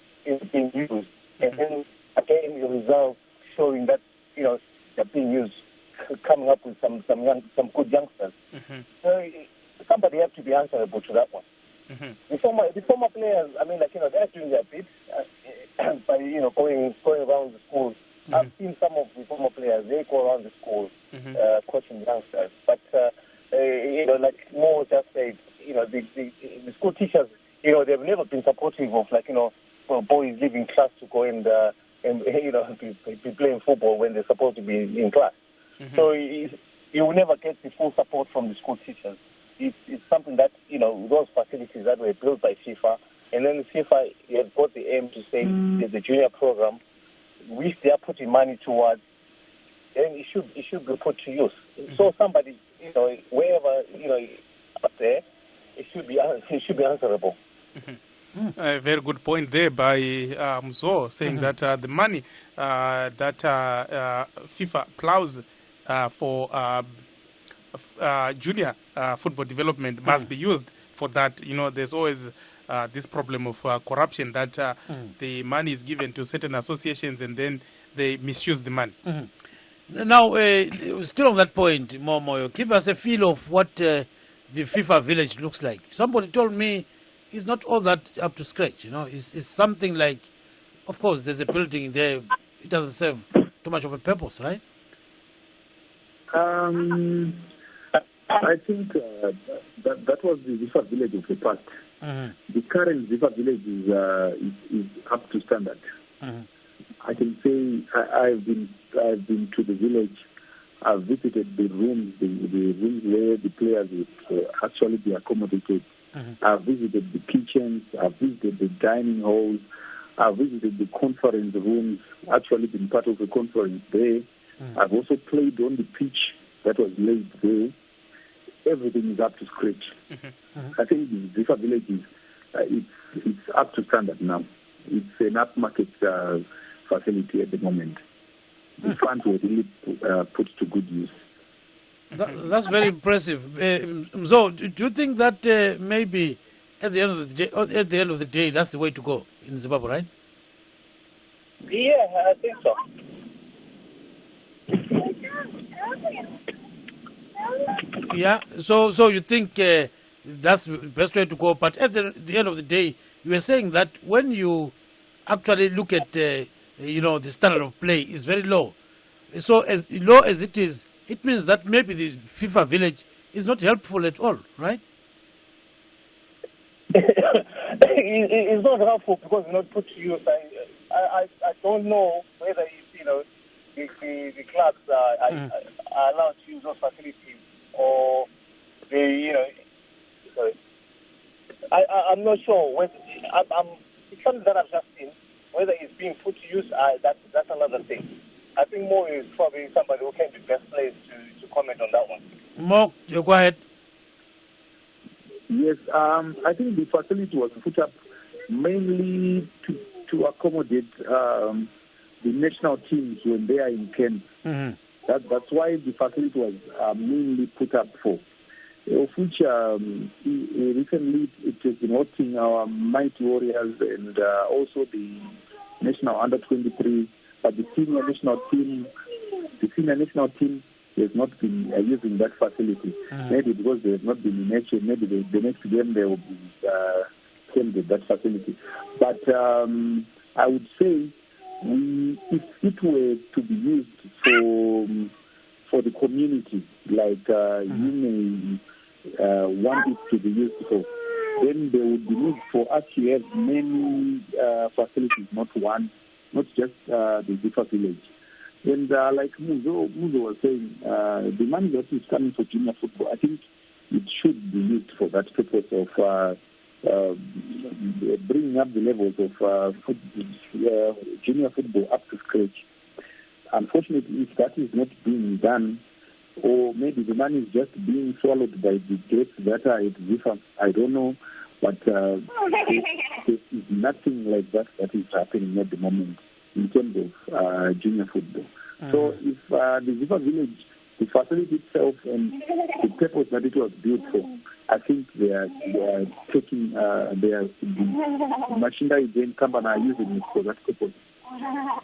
[SPEAKER 4] being used, and then again the results showing that they're being used, coming up with some good youngsters. So somebody has to be answerable to that one. The former players, they're doing their bit by going around the schools. I've seen some of the former players, they go around the schools coaching youngsters. But, like Mo just said, the school teachers, they've never been supportive of, for boys leaving class to go and be playing football when they're supposed to be in class. So you will never get the full support from the school teachers. It's something that, those facilities that were built by FIFA, and then FIFA has got the aim to say there's a junior program, which they are putting money towards, then it should be put to use. So somebody, wherever, up there, it should be answerable.
[SPEAKER 1] A very good point there by Mzo, saying that the money that FIFA plows for junior football development must be used for that. You know, there's always this problem of corruption that the money is given to certain associations and then they misuse the money.
[SPEAKER 2] Now, still on that point, Moyo, give us a feel of what the FIFA village looks like. Somebody told me it's not all that up to scratch, you know. It's something like, of course, there's a building there. It doesn't serve too much of a purpose, right?
[SPEAKER 5] I think that was the FIFA village of the past. The current FIFA village is up to standard. I can say I've been to the village. I've visited the rooms, the rooms where the players would actually be accommodated. I've visited the kitchens. I've visited the dining halls. I've visited the conference rooms. Actually, been part of a conference there. I've also played on the pitch that was laid there. Everything is up to scratch. I think the FIFA village is it's up to standard now. It's an upmarket facility at the moment. The funds were really put to good use.
[SPEAKER 2] That's very impressive. So, do you think that maybe at the end of the day, that's the way to go in Zimbabwe, right?
[SPEAKER 4] Yeah, I think so.
[SPEAKER 2] Yeah. So you think that's the best way to go? But at the end of the day, you were saying that when you actually look at the standard of play is very low. So as low as it is, it means that maybe the FIFA village is not helpful at all, right?
[SPEAKER 4] It's not helpful because it's not put to use. I don't know whether the clubs are allowed to use those facilities or they sorry. I'm not sure whether it's something that I've just seen. Whether it's being put to use, that's another thing. I think Mo is probably somebody who can be best placed to comment on that one.
[SPEAKER 2] Mo, you go ahead.
[SPEAKER 5] Yes, I think the facility was put up mainly to accommodate the national teams when they are in camp. That's why the facility was mainly put up for. Of which recently it has been hosting our Mighty Warriors and also the national under-23. But the senior national team has not been using that facility. Maybe because they have not been in action. Maybe the next game they will be came with that facility. But I would say if it were to be used for the community, like you may want it to be used for, then there would be need for us to have many facilities, not one, not just the FIFA village. And like Muzo was saying, the money that is coming for junior football, I think it should be used for that purpose of bringing up the levels of junior football up to scratch. Unfortunately, if that is not being done, or maybe the money is just being swallowed by the debts that are at FIFA, I don't know, but there is nothing like that is happening at the moment in terms of junior football. So if the FIFA village, the facility itself and the purpose that it was built for, I think they are taking the machinery again company are using it for that purpose.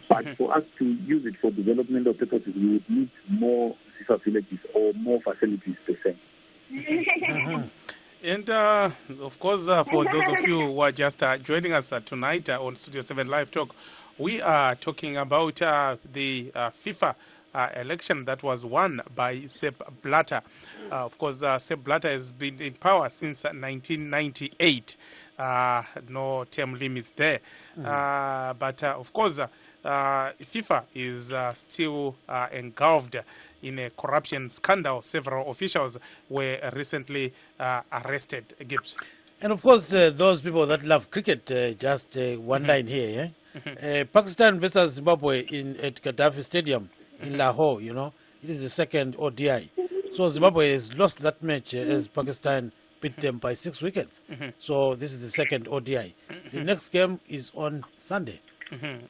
[SPEAKER 5] But for us to use it for developmental purposes, we would need more FIFA villages or more facilities per se.
[SPEAKER 1] And of course, for those of you who are just joining us tonight on Studio 7 Live Talk, we are talking about the FIFA election that was won by Sepp Blatter. Of course, Sepp Blatter has been in power since 1998. No term limits there. But of course, FIFA is still engulfed in a corruption scandal. Several officials were recently arrested. Gibbs.
[SPEAKER 2] And of course, those people that love cricket, just one line here. Pakistan versus Zimbabwe at Gaddafi Stadium in Lahore, it is the second ODI. So Zimbabwe has lost that match as Pakistan beat them by 6 wickets. So this is the second ODI. The next game is on Sunday.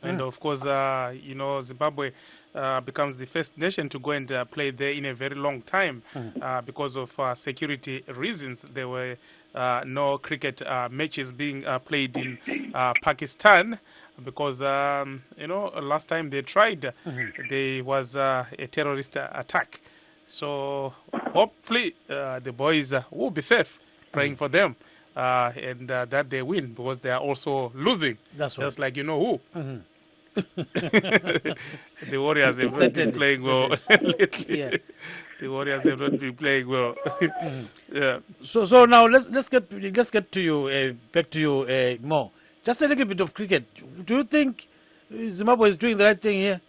[SPEAKER 1] And of course, Zimbabwe becomes the first nation to go and play there in a very long time because of security reasons. There were no cricket matches being played in Pakistan because, last time they tried, there was a terrorist attack. So hopefully the boys will be safe, praying for them. And that they win because they are also losing.
[SPEAKER 2] That's right.
[SPEAKER 1] Just like you know who. The Warriors have not been playing well lately.
[SPEAKER 2] Yeah.
[SPEAKER 1] The Warriors have not been playing well. Yeah.
[SPEAKER 2] So now let's get to you back to you more. Just a little bit of cricket. Do you think Zimbabwe is doing the right thing here?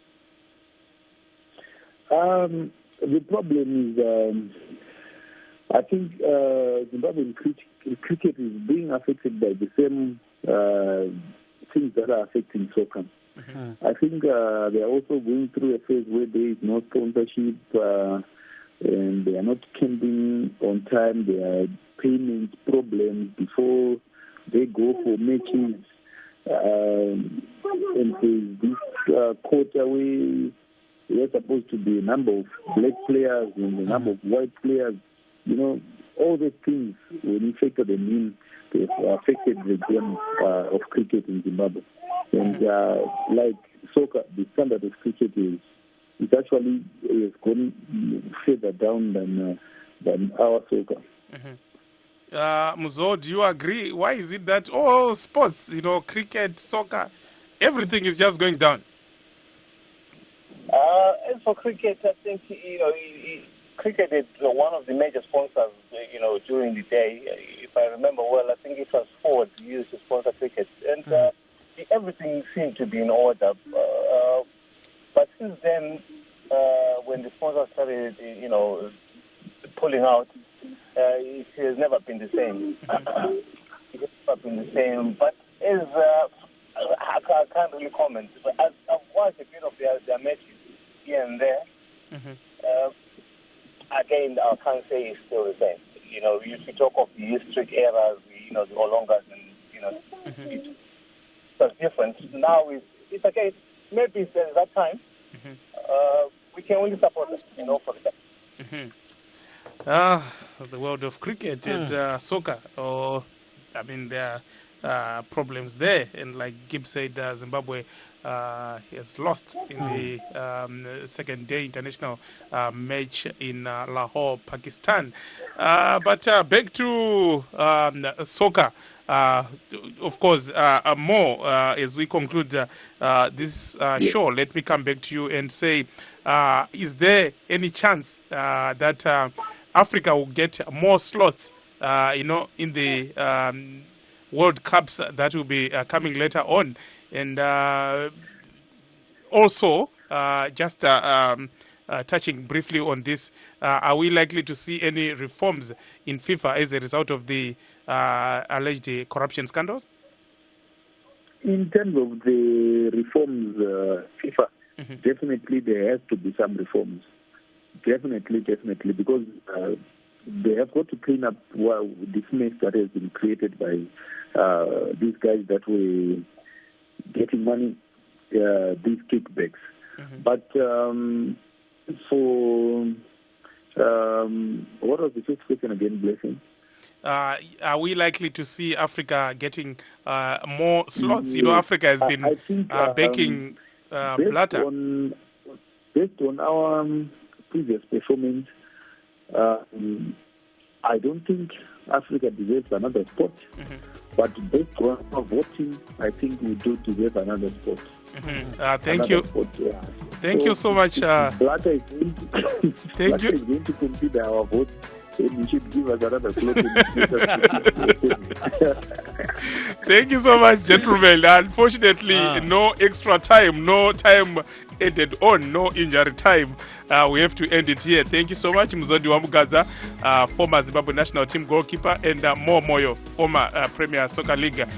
[SPEAKER 5] The problem is, I think Zimbabwean cricket is being affected by the same things that are affecting soccer. I think they are also going through a phase where there is no sponsorship and they are not camping on time. There are payment problems before they go for matches. And there's this quarter where there are supposed to be a number of black players and a number of white players. All those things, when you factor them in, they've affected the game of cricket in Zimbabwe. And like soccer, the standard of cricket is actually has gone further down than our soccer.
[SPEAKER 1] Muzo, do you agree? Why is it that all sports, cricket, soccer, everything is just going down?
[SPEAKER 4] As for cricket, I think, cricket is one of the major sponsors, during the day. If I remember well, I think it was Ford used to sponsor cricket. And everything seemed to be in order. But since then, when the sponsors started, pulling out, it has never been the same. It has never been the same. But as I can't really comment. But I've watched a bit of their matches here and there. Again, I can't say it's still the same. If you talk of the historic eras, the Olongas, and it was different. Now it's okay. Maybe it's that time. We can only support them, for that.
[SPEAKER 1] The world of cricket and soccer. There are problems there, and like Gibbs said, Zimbabwe has lost in the second day international match in Lahore, Pakistan. But back to soccer, of course, more as we conclude this show. Let me come back to you and say, is there any chance that Africa will get more slots, in the World Cups that will be coming later on? And also, just touching briefly on this, are we likely to see any reforms in FIFA as a result of the alleged corruption scandals?
[SPEAKER 5] In terms of the reforms, FIFA, definitely there has to be some reforms. Definitely, because they have got to clean up this mess that has been created by these guys that were getting money, these kickbacks. But what was the first question again, Blessing?
[SPEAKER 1] Are we likely to see Africa getting more slots? Africa has been baking Blatter.
[SPEAKER 5] Based on our previous performance, I don't think Africa deserves another spot. But based on our voting, I think we do deserve another spot.
[SPEAKER 1] Thank you. Thank you so much.
[SPEAKER 5] Blatter is going to consider our vote. And you should give us another slot.
[SPEAKER 1] Thank you so much, gentlemen. Unfortunately, no extra time, no time added on, no injury time. We have to end it here. Thank you so much, Mzondi Wamugadza, former Zimbabwe national team goalkeeper, and Mo Moyo, former Premier Soccer League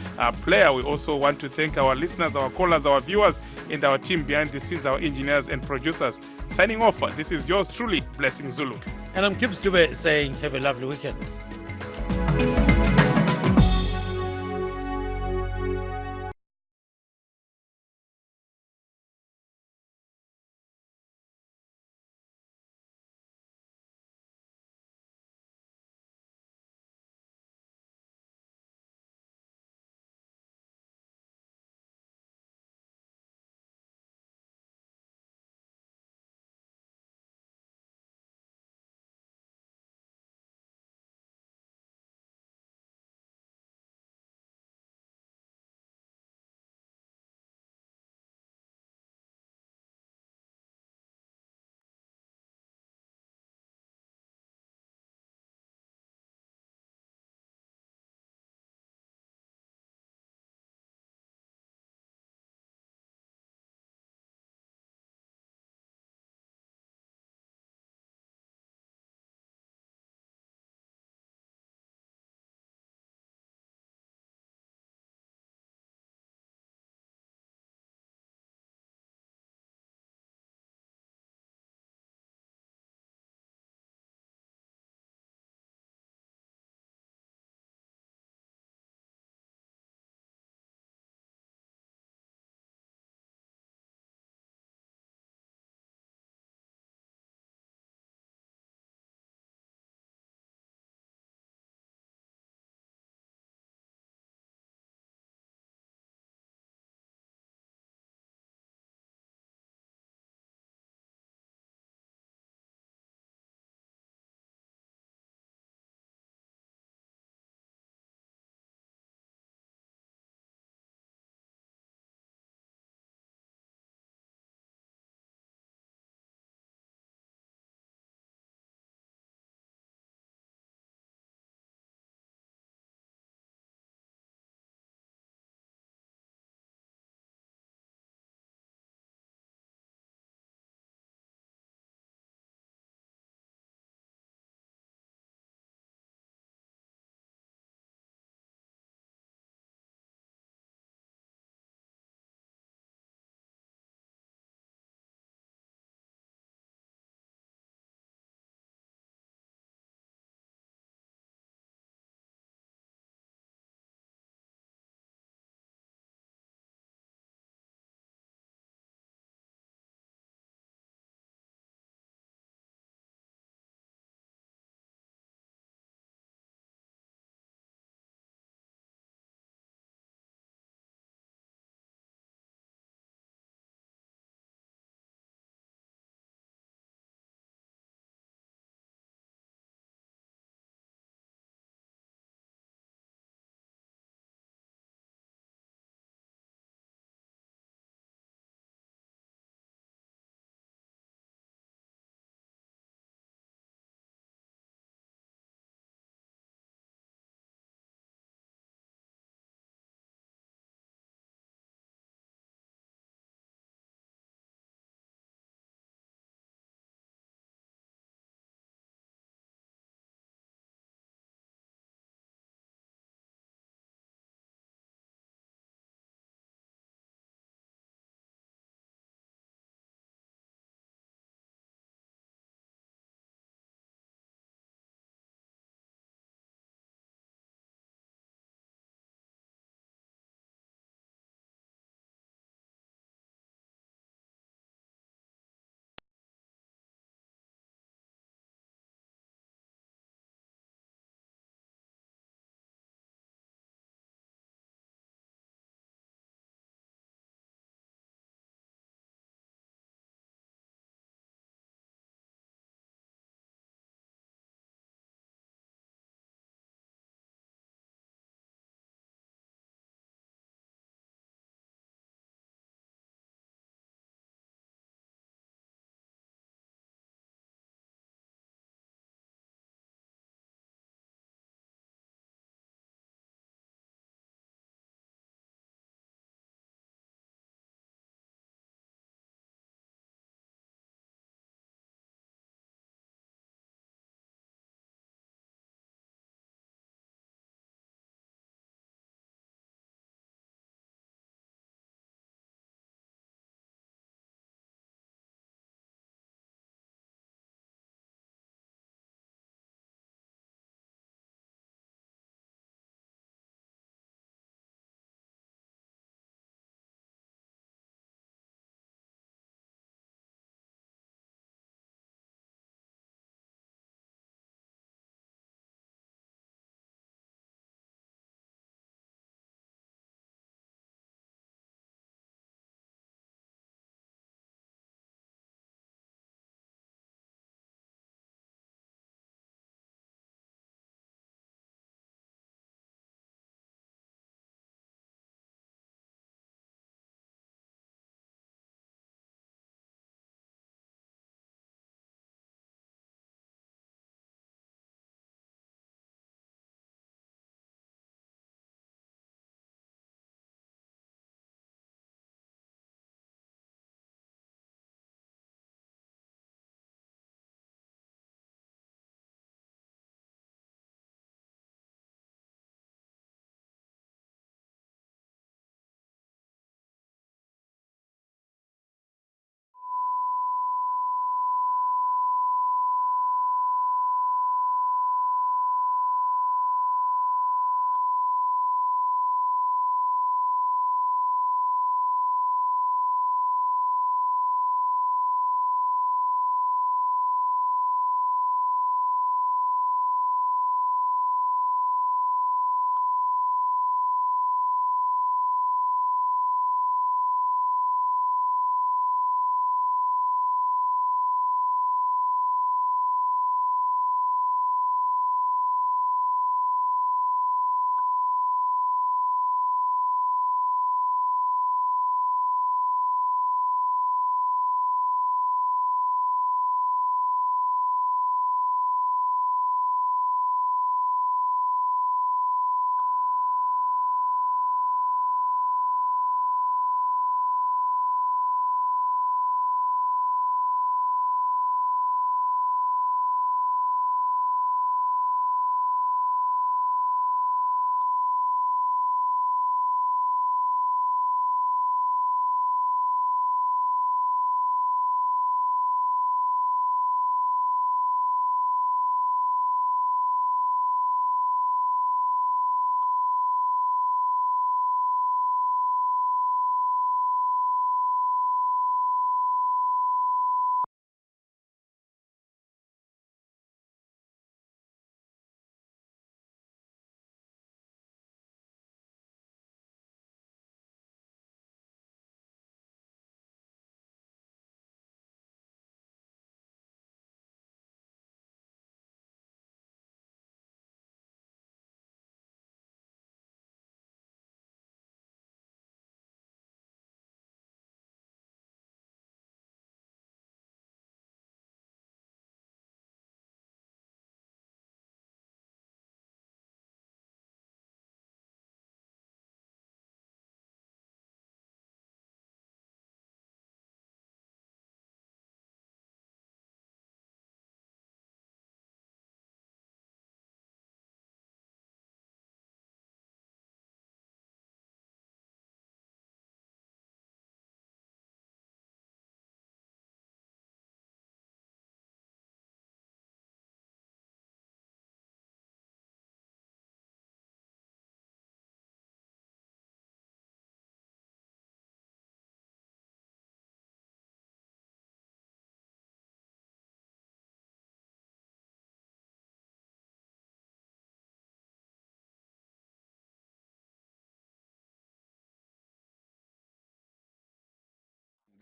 [SPEAKER 1] player. We also want to thank our listeners, our callers, our viewers, and our team behind the scenes, our engineers and producers. Signing off, this is yours truly, Blessing Zulu.
[SPEAKER 2] And I'm Gibbs Dube saying have a lovely weekend.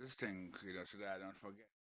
[SPEAKER 8] this thing, so that I don't forget.